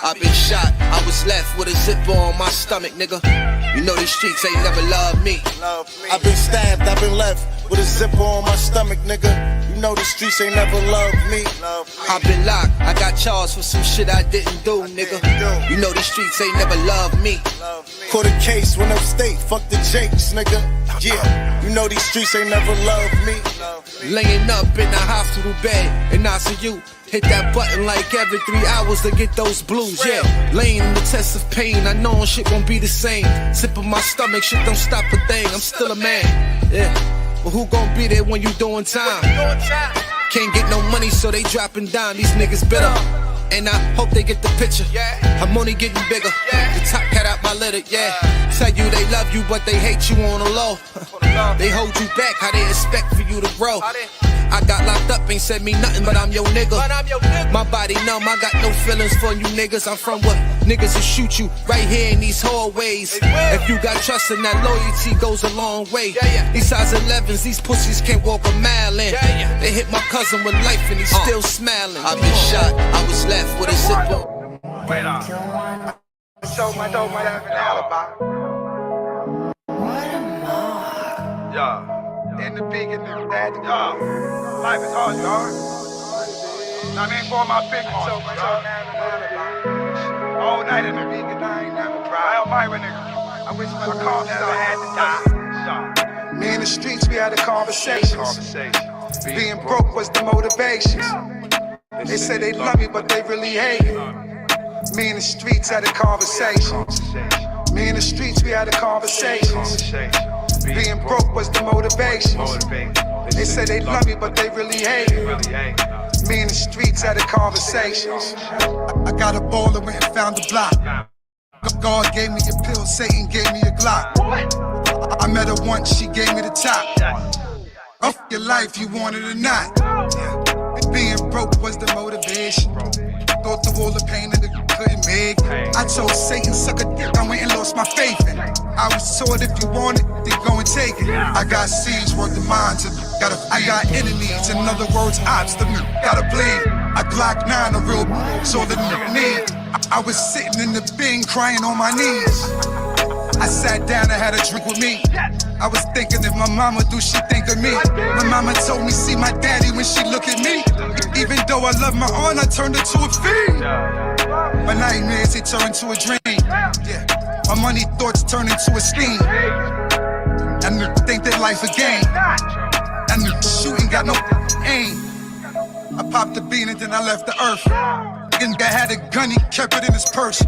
S3: I've been shot, I was left with a zipper on my stomach, nigga. You know these streets ain't never loved me.
S2: I've been stabbed, I've been left with a zipper on my stomach, nigga. You know the streets ain't never loved me.
S3: I've been locked, I got charged for some shit I didn't do, nigga. You know these streets ain't never loved me.
S2: Caught a case, went upstate, fuck the Jakes, nigga. Yeah, you know these streets ain't never loved me.
S3: Laying up in the hospital bed in ICU. Hit that button like every 3 hours to get those blues, yeah. Laying in the test of pain, I know shit won't be the same. Sip of my stomach, shit don't stop a thing, I'm still a man, yeah. But who gon' be there when you doing time? Can't get no money, so they dropping down, these niggas bitter. And I hope they get the picture, I'm only getting bigger. The top cat out my litter, yeah. Tell you they love you, but they hate you on the low. They hold you back, how they expect for you to grow. I got locked up, ain't said me nothing, but I'm your nigga. My body numb, I got no feelings for you niggas. I'm from what niggas will shoot you right here in these hallways. If you got trust in that loyalty goes a long way. These size 11s, these pussies can't walk a mile in. They hit my cousin with life and he's still smiling. I've been shot, I was left with a zipper.
S8: Wait on. So my dog might have an alibi. Yeah. In the big and the bad. Yeah. Life is hard, y'all. I mean, for my big ones. All night in the big and I ain't never cried. Elmira, nigga. I wish when I called that I had to die. Me in the streets, we had a conversation. Being broke was the motivation. They say they love me, but they really hate me. Me in the streets had a conversation. Me in the streets, we had a conversation. Being broke was the motivation. They say they love me, but they really hate me. Me in the streets had a conversation. I got a ball and went and found a block. God gave me a pill, Satan gave me a Glock. I met her once, she gave me the top. Of your life, you want it or not. Being broke was the motivation. Go through all the pain that you couldn't make. I told Satan, suck a dick, I went and lost my faith in it. I was taught if you want it, then go and take it. I got seeds worth the minds of I got enemies, in other words, ops to me, gotta bleed. I Glock 9, a real so the need. I was sitting in the bin crying on my knees. I sat down and had a drink with me. I was thinking if my mama do, she think of me. My mama told me see my daddy when she look at me. Even though I love my aunt, I turned her to a fiend. My nightmares, they turn into a dream. Yeah. My money thoughts turn into a scheme. And they think that life a game. And the shooting got no aim. I popped the bean and then I left the earth. And I had a gun, he kept it in his purse.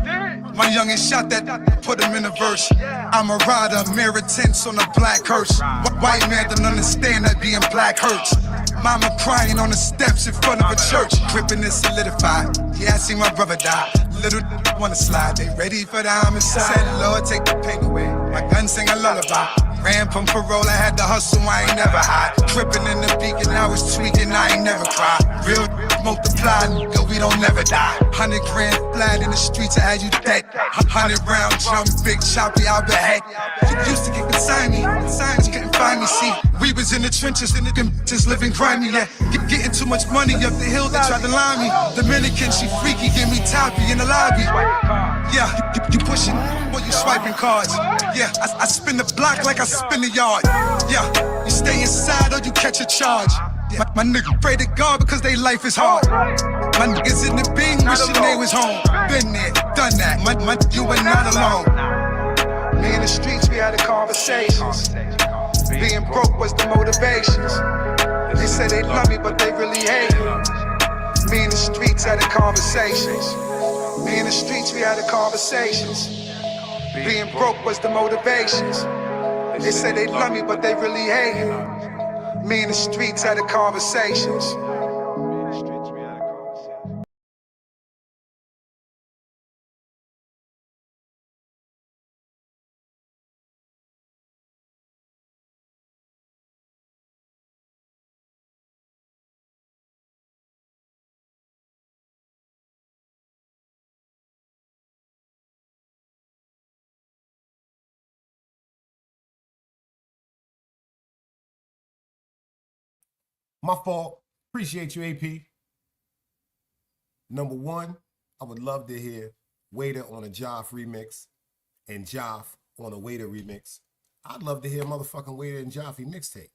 S8: My youngin' shot that, put him in a verse. I'm a rider, mirror tints on a black hearse. White man don't understand that being black hurts. Mama crying on the steps in front of a church. Gripping and solidified. Yeah, I seen my brother die. Little wanna slide. They ready for the homicide. Said, Lord, take the pain away. My gun sing a lullaby. Ran from parole, I had to hustle, I ain't never hide. Tripping in the beacon, I was tweaking, I ain't never cried. Real multiply, nigga, we don't never die. 100 grand flat in the streets, I had you dead. 100 round drum, big choppy, I'll behead. Used to get beside me, signs couldn't find me. See, we was in the trenches, and the just living grimy, yeah. Getting too much money up the hill, they tried to lie me. Dominican, she freaky, give me toppy in the lobby. Yeah, you pushing, or you swiping cards. Yeah, I spin the block like I spin the yard. Yeah, you stay inside or you catch a charge. Yeah, my nigga pray to God because they life is hard. My niggas in the Bing wishing they was home. Been there, done that. You ain't not alone. Me in the streets, we had a conversations. Being broke was the motivations. They say they love me, but they really hate me. Me in the streets had a conversations. Me in the streets, we had a conversations. Being broke was the motivations. They say they love me, but they really hate me. Me in the streets had a conversations.
S4: My fault. Appreciate you, AP. Number one, I would love to hear Waiter on a Joff remix and Joff on a Waiter remix. I'd love to hear motherfucking Waiter and Joffy mixtape.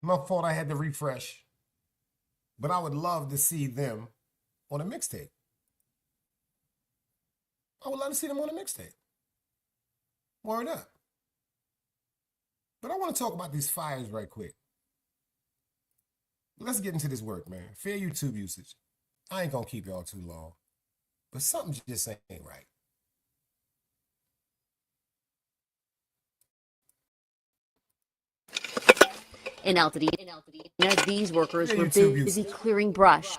S4: My fault, I had to refresh. But I would love to see them on a mixtape. I would love to see them on a mixtape. Word up. But I want to talk about these fires right quick. Let's get into this work, man. Fair YouTube usage. I ain't going to keep y'all too long. But something just ain't right.
S9: In Altadena, these workers were busy clearing brush,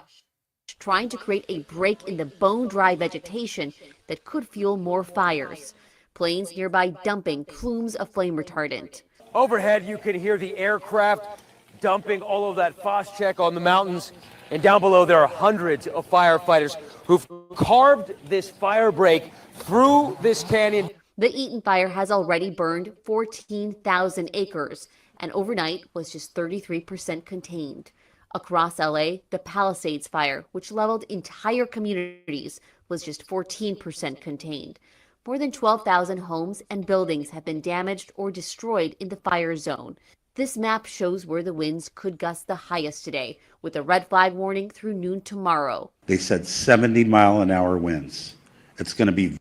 S9: trying to create a break in the bone-dry vegetation that could fuel more fires. Planes nearby dumping plumes of flame retardant.
S10: Overhead, you can hear the aircraft dumping all of that Phosgene on the mountains. And down below, there are hundreds of firefighters who've carved this fire break through this canyon.
S9: The Eaton fire has already burned 14,000 acres. And overnight was just 33% contained. Across LA, the Palisades fire, which leveled entire communities, was just 14% contained. More than 12,000 homes and buildings have been damaged or destroyed in the fire zone. This map shows where the winds could gust the highest today, with a red flag warning through noon tomorrow.
S11: They said 70-mile-an-hour winds. It's going to be...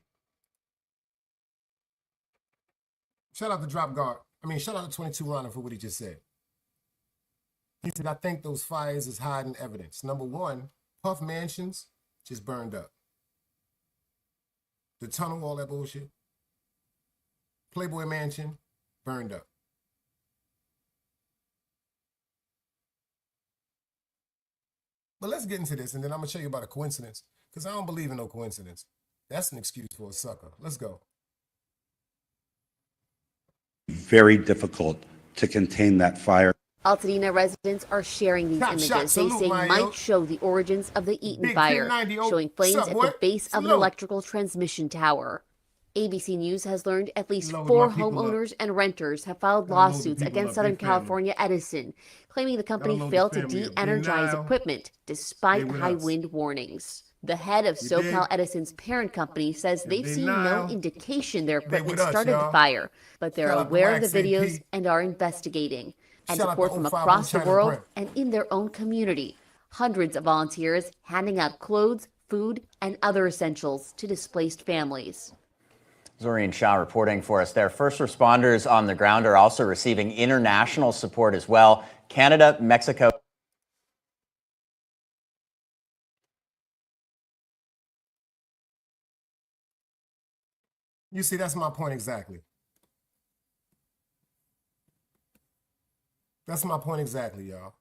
S4: Shout out to shout out to 22 Runner for what he just said. He said, I think those fires is hiding evidence. Number one, Puff Mansions just burned up. The tunnel, all that bullshit. Playboy Mansion burned up. But let's get into this, and then I'm going to show you about a coincidence, because I don't believe in no coincidence. That's an excuse for a sucker. Let's go.
S11: Very difficult to contain that fire.
S9: Altadena residents are sharing these images they say might show the origins of the Eaton fire, showing flames at the base of an electrical transmission tower. ABC News has learned at least 4 homeowners and renters have filed lawsuits against Southern California Edison, claiming the company failed to de-energize equipment despite high wind warnings. The head of SoCal Edison's parent company says they've seen no indication their equipment started the fire, but they're aware of the videos and are investigating. and
S4: Shout out to
S9: support from
S4: 05
S9: across the
S4: China
S9: world
S4: Brent.
S9: and in their own community. Hundreds of volunteers handing out clothes, food, and other essentials to displaced families.
S12: Zoreen Shah reporting for us there. First responders on the ground are also receiving international support as well. Canada, Mexico.
S4: You see, that's my point exactly. That's my point exactly, y'all.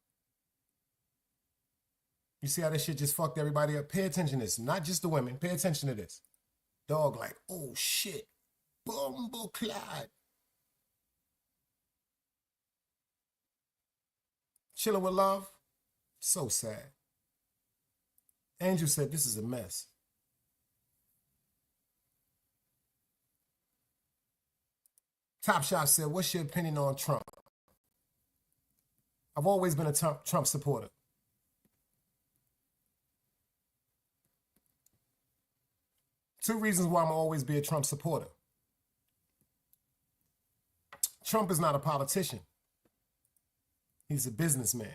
S4: You see how this shit just fucked everybody up? Pay attention to this. Not just the women. Pay attention to this. Dog like, oh shit. Bumbleclad. Chilling with love. So sad. Angel said this is a mess. Top Shot said, what's your opinion on Trump? I've always been a Trump supporter. Two reasons why I'm always be a Trump supporter. Trump is not a politician. He's a businessman.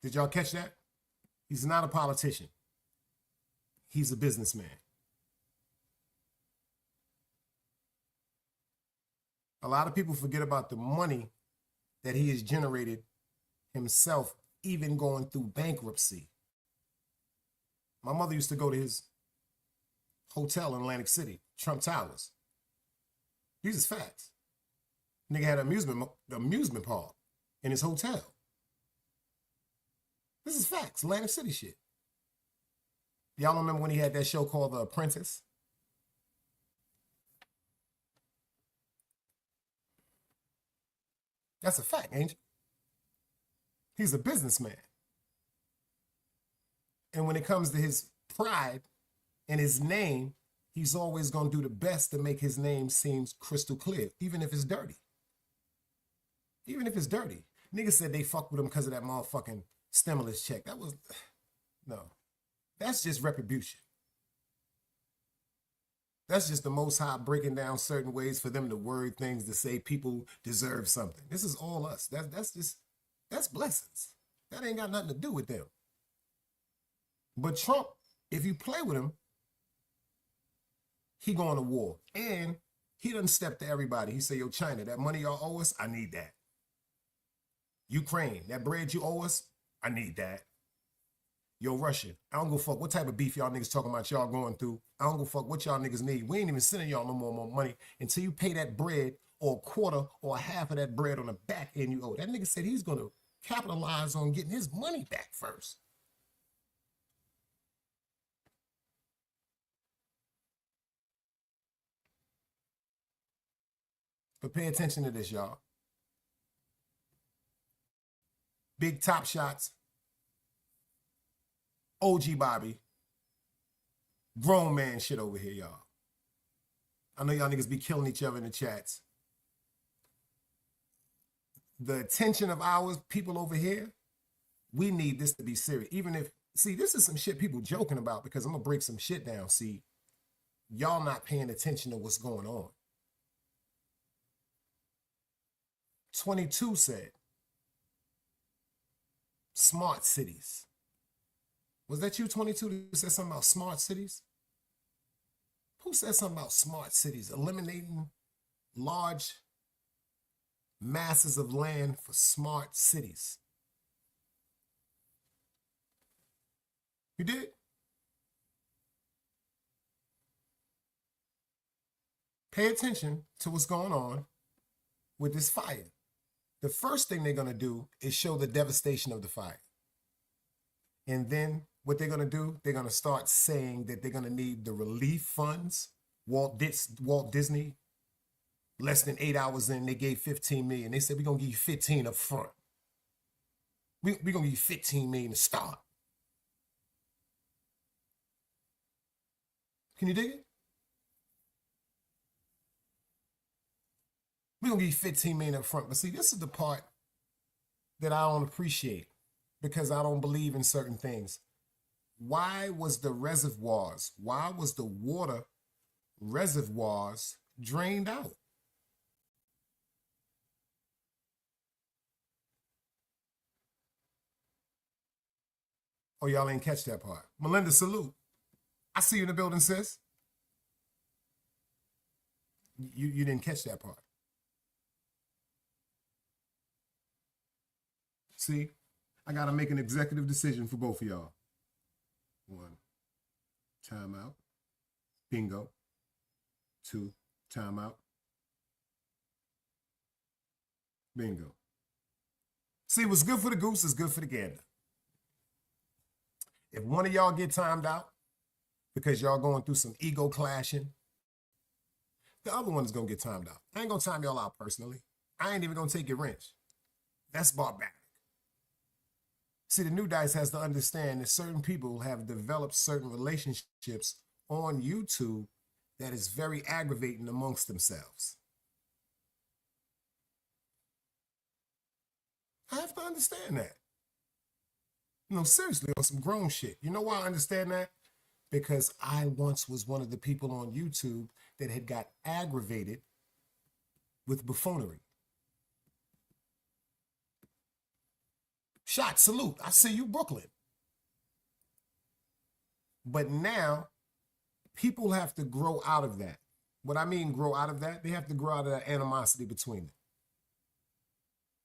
S4: Did y'all catch that? He's not a politician. He's a businessman. A lot of people forget about the money that he has generated himself, even going through bankruptcy. My mother used to go to his hotel in Atlantic City, Trump Towers. These is facts. Nigga had an amusement park in his hotel. This is facts, Atlantic City shit. Y'all remember when he had that show called The Apprentice? That's a fact, Angel. He's a businessman. And when it comes to his pride and his name, he's always going to do the best to make his name seem crystal clear, even if it's dirty. Even if it's dirty. Niggas said they fucked with him because of that motherfucking stimulus check. That was, no. That's just retribution. That's just the Most High breaking down certain ways for them to word things to say people deserve something. This is all us. That's blessings. That ain't got nothing to do with them. But Trump, if you play with him, he going to war. And he doesn't step to everybody. He say, yo, China, that money y'all owe us, I need that. Ukraine, that bread you owe us, I need that. Yo, Russia, I don't go fuck what type of beef y'all niggas talking about y'all going through. I don't go fuck what y'all niggas need. We ain't even sending y'all no more money until you pay that bread or a quarter or a half of that bread on the back end you owe. That nigga said he's going to capitalize on getting his money back first. But pay attention to this, y'all. Big Top Shots. OG Bobby. Grown man shit over here, y'all. I know y'all niggas be killing each other in the chats. The attention of our people over here, we need this to be serious. Even if, see, this is some shit people joking about because I'm going to break some shit down. See, y'all not paying attention to what's going on. 22 said, smart cities. Was that you, 22, that said something about smart cities? Who said something about smart cities? Eliminating large masses of land for smart cities. You did? Pay attention to what's going on with this fire. The first thing they're going to do is show the devastation of the fire. And then what they're going to do, they're going to start saying that they're going to need the relief funds. Walt Disney, less than 8 hours in, they gave 15 million. They said, we're going to give you 15 up front. We're going to give you 15 million to start. Can you dig it? We're going to give you 15 million up front. But see, this is the part that I don't appreciate because I don't believe in certain things. Why was the reservoirs, why was the water reservoirs drained out? Oh, y'all ain't catch that part. Melinda, salute. I see you in the building, sis. You didn't catch that part. See, I got to make an executive decision for both of y'all. 1, timeout. Bingo. 2, timeout. Bingo. See, what's good for the goose is good for the gander. If one of y'all get timed out because y'all going through some ego clashing, the other one is going to get timed out. I ain't going to time y'all out personally. I ain't even going to take your wrench. That's barbaric. See, the new dice has to understand that certain people have developed certain relationships on YouTube that is very aggravating amongst themselves. I have to understand that. No, seriously, on some grown shit. You know why I understand that? Because I once was one of the people on YouTube that had got aggravated with buffoonery. Shot, salute. I see you, Brooklyn. But now, people have to grow out of that. What I mean grow out of that, they have to grow out of that animosity between them.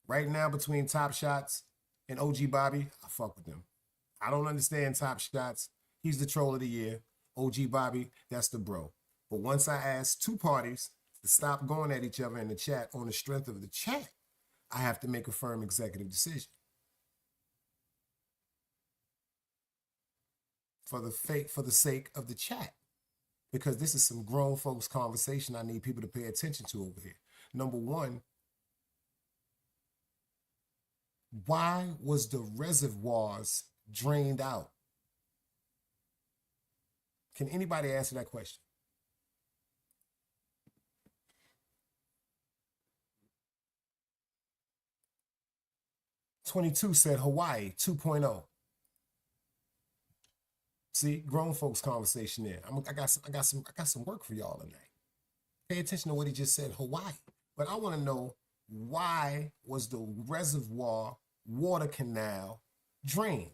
S4: Right now, between Top Shots and OG Bobby, I fuck with them. I don't understand Top Shots. He's the troll of the year. OG Bobby, that's the bro. But once I ask two parties to stop going at each other in the chat on the strength of the chat, I have to make a firm executive decision. For the sake of the chat. Because this is some grown folks conversation I need people to pay attention to over here. Number one, why was the reservoirs drained out? Can anybody answer that question? "22 said Hawaii 2.0. See, grown folks conversation there. I got some work for y'all tonight. Pay attention to what he just said, Hawaii. But I want to know, why was the reservoir water canal drained?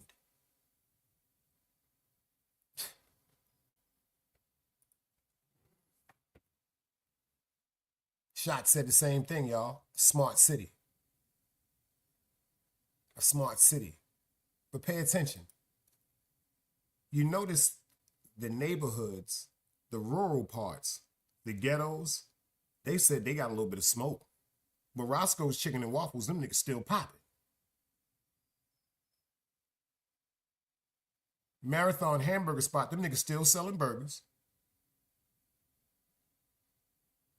S4: Shot said the same thing, y'all. Smart city. A smart city. But pay attention. You notice the neighborhoods, the rural parts, the ghettos, they said they got a little bit of smoke. But Roscoe's Chicken and Waffles, them niggas still popping. Marathon Hamburger Spot, them niggas still selling burgers.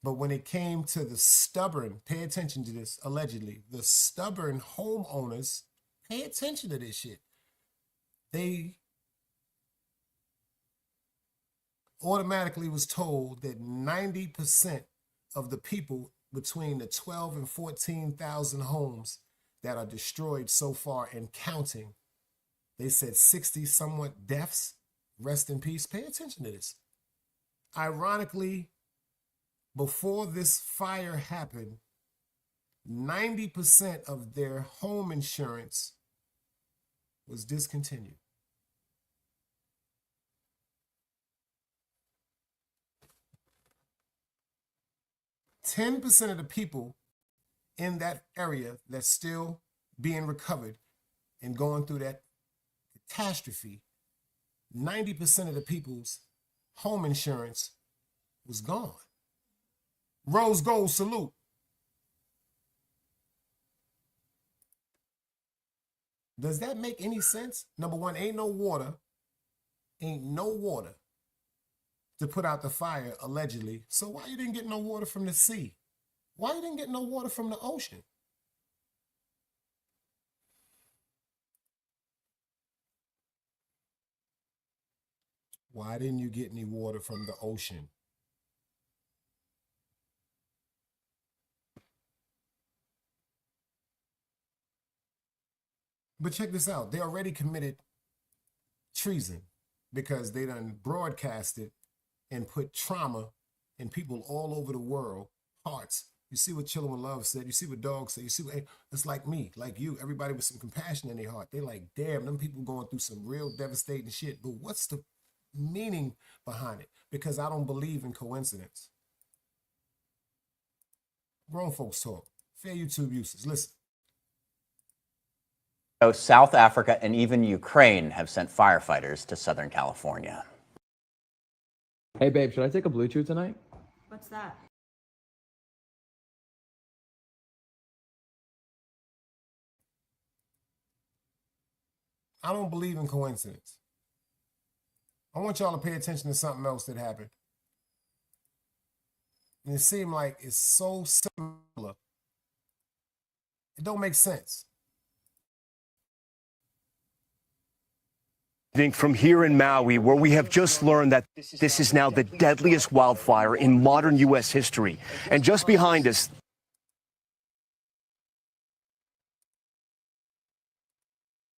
S4: But when it came to the stubborn, pay attention to this, allegedly, the stubborn homeowners, pay attention to this shit. They automatically was told that 90% of the people between the 12 and 14,000 homes that are destroyed so far and counting, they said 60 somewhat deaths, rest in peace. Pay attention to this. Ironically, before this fire happened, 90% of their home insurance was discontinued. %10 of the people in that area that's still being recovered and going through that catastrophe, 90% of the people's home insurance was gone. Rose gold, salute. Does that make any sense? Number one, ain't no water to put out the fire, allegedly. So why you didn't get no water from the sea? Why you didn't get no water from the ocean? Why didn't you get any water from the ocean? But check this out. They already committed treason because they done broadcasted and put trauma in people all over the world, hearts, You see what Chillin' with Love said. You see what Dog said. You see what, it's like me, like you, everybody with some compassion in their heart. They like, damn, them people going through some real devastating shit. But what's the meaning behind it? Because I don't believe in coincidence. Grown folks talk. Fair YouTube users. Listen.
S12: South Africa and even Ukraine have sent firefighters to Southern California.
S13: Hey babe, should I take a Blue Chew tonight?
S6: What's that?
S4: I don't believe in coincidence. I want y'all to pay attention to something else that happened. And it seemed like it's so similar. It don't make sense.
S14: From here in Maui, where we have just learned that this is now the deadliest wildfire in modern U.S. history. And just behind us,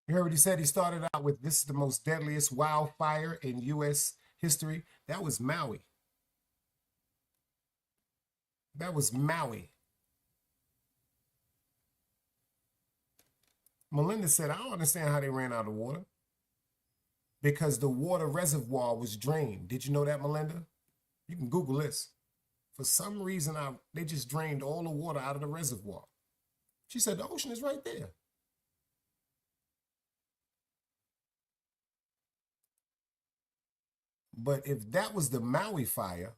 S4: you heard what he said? He started out with, this is the most deadliest wildfire in U.S. history. That was Maui. That was Maui. Melinda said, I don't understand how they ran out of water. Because the water reservoir was drained. Did you know that, Melinda? You can Google this. For some reason, they just drained all the water out of the reservoir. She said, the ocean is right there. But if that was the Maui fire,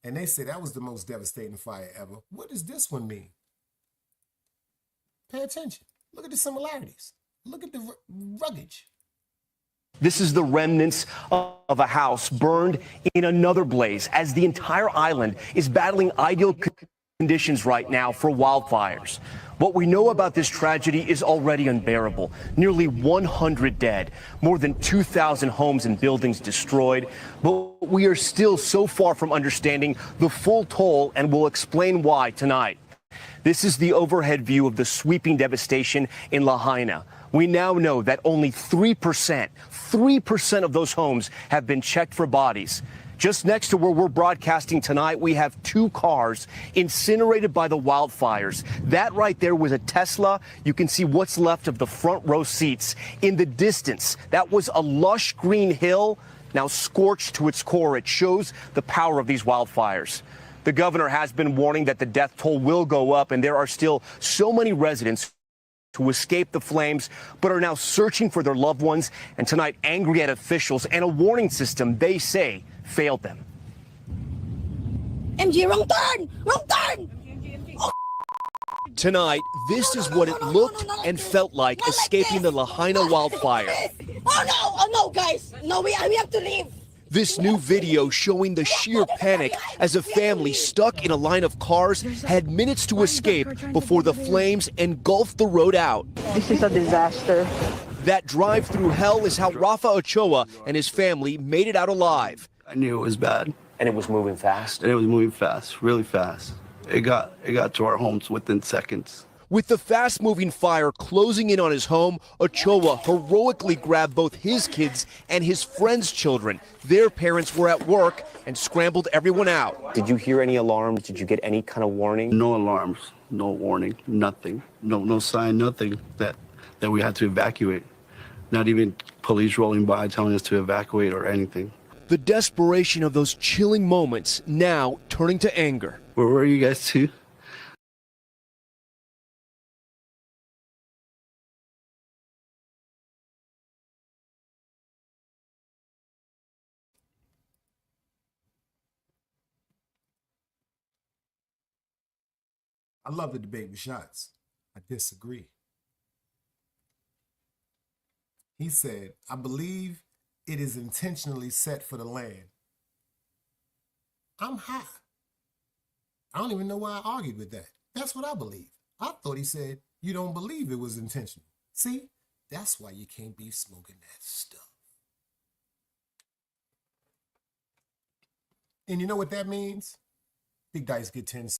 S4: and they said that was the most devastating fire ever, what does this one mean? Pay attention. Look at the similarities. Look at the ruggage.
S14: this is the remnants of a house burned in another blaze as the entire island is battling ideal conditions right now for wildfires. What we know about this tragedy is already unbearable. Nearly 100 dead, more than 2,000 homes and buildings destroyed. But we are still so far from understanding the full toll, and we'll explain why tonight. This is the overhead view of the sweeping devastation in Lahaina. We now know that only 3% of those homes have been checked for bodies. Just next to where we're broadcasting tonight, we have 2 cars incinerated by the wildfires. That right there was a Tesla. You can see what's left of the front row seats. In the distance, that was a lush green hill, now scorched to its core. It shows the power of these wildfires. The governor has been warning that the death toll will go up, and there are still so many residents who escaped the flames but are now searching for their loved ones, and tonight angry at officials and a warning system they say failed them.
S15: MG, wrong turn! Wrong turn!
S14: Oh. Tonight, this is what it looked and felt like escaping the Lahaina wildfire.
S15: Oh no, guys! No, we have to leave!
S14: This new video showing the sheer panic as a family stuck in a line of cars had minutes to escape before the flames engulfed the road out.
S15: This is a disaster.
S14: That drive through hell is how Rafa Ochoa and his family made it out alive.
S16: I knew it was bad.
S10: And it was moving fast?
S16: And it was moving fast, really fast. It got to our homes within seconds.
S14: With the fast-moving fire closing in on his home, Ochoa heroically grabbed both his kids and his friends' children. Their parents were at work and scrambled everyone out.
S10: Did you hear any alarms? Did you get any kind of warning?
S16: No alarms, no warning, nothing. No sign, nothing that we had to evacuate. Not even police rolling by telling us to evacuate or anything.
S14: The desperation of those chilling moments now turning to anger.
S16: Where were you guys to?
S4: I love the debate with shots. I disagree. He said, I believe it is intentionally set for the land. I'm high. I don't even know why I argued with that. That's what I believe. I thought he said, you don't believe it was intentional. See, that's why you can't be smoking that stuff. And you know what that means? Big Dice get 10 cents.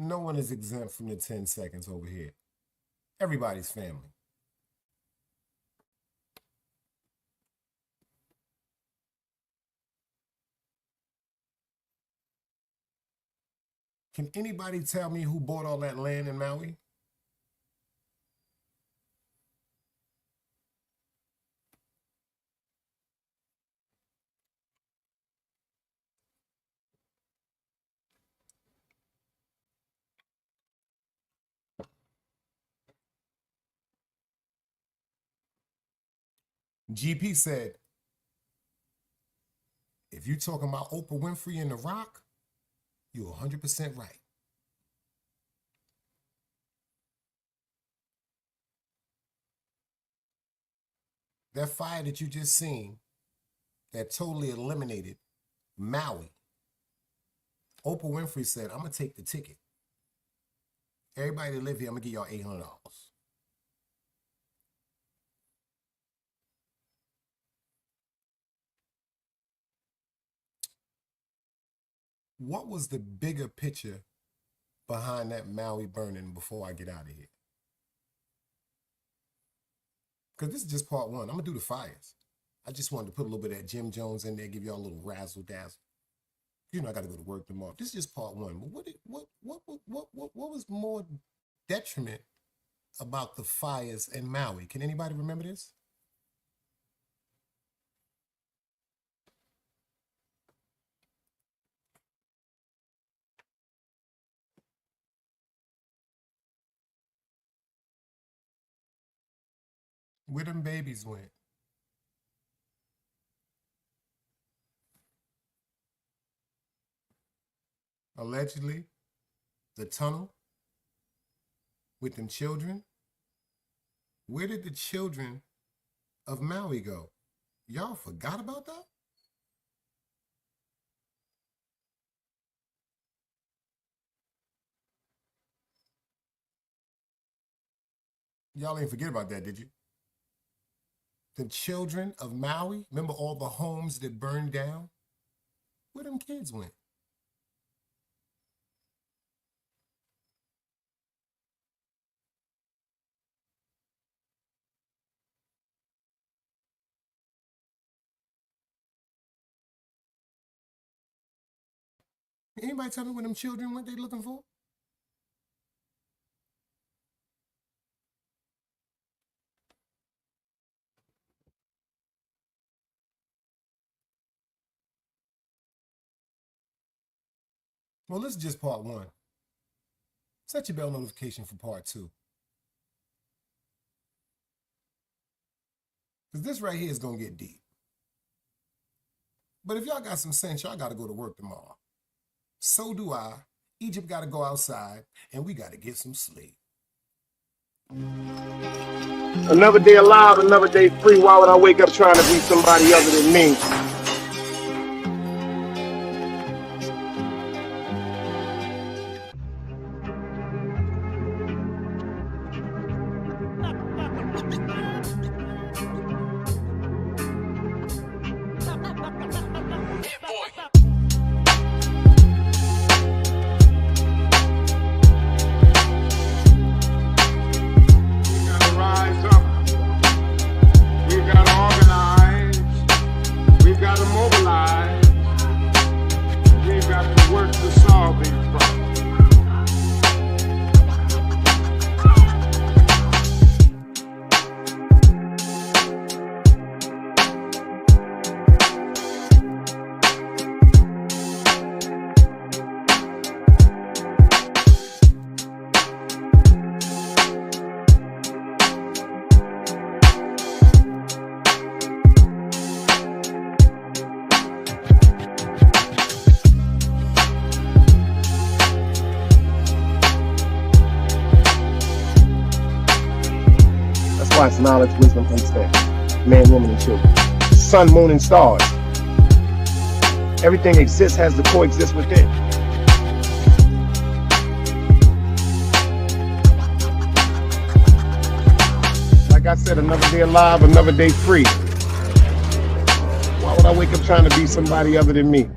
S4: No one is exempt from the 10 seconds over here. Everybody's family. Can anybody tell me who bought all that land in Maui? GP said, if you're talking about Oprah Winfrey and The Rock, you're 100% right. That fire that you just seen, that totally eliminated Maui. Oprah Winfrey said, I'm going to take the ticket. Everybody that live here, I'm going to give y'all $800. What was the bigger picture behind that Maui burning before I get out of here? Because this is just part one. I'm going to do the fires. I just wanted to put a little bit of that Jim Jones in there, give y'all a little razzle dazzle. You know, I got to go to work tomorrow. This is just part one. But what was more detriment about the fires in Maui? Can anybody remember this? Where them babies went? Allegedly, the tunnel with them children. Where did the children of Maui go? Y'all forgot about that? Y'all ain't forget about that, did you? The children of Maui, remember all the homes that burned down? Where them kids went? Anybody tell me where them children went they looking for? Well, this is just part one. Set your bell notification for part two. Because this right here is going to get deep. But if y'all got some sense, y'all got to go to work tomorrow. So do I. Egypt got to go outside, and we got to get some sleep. Another day alive, another day free. Why would I wake up trying to be somebody other than me? It's knowledge, wisdom, understanding. Man, woman, and children. Sun, moon, and stars. Everything exists, has to coexist within. Like I said, another day alive, another day free. Why would I wake up trying to be somebody other than me?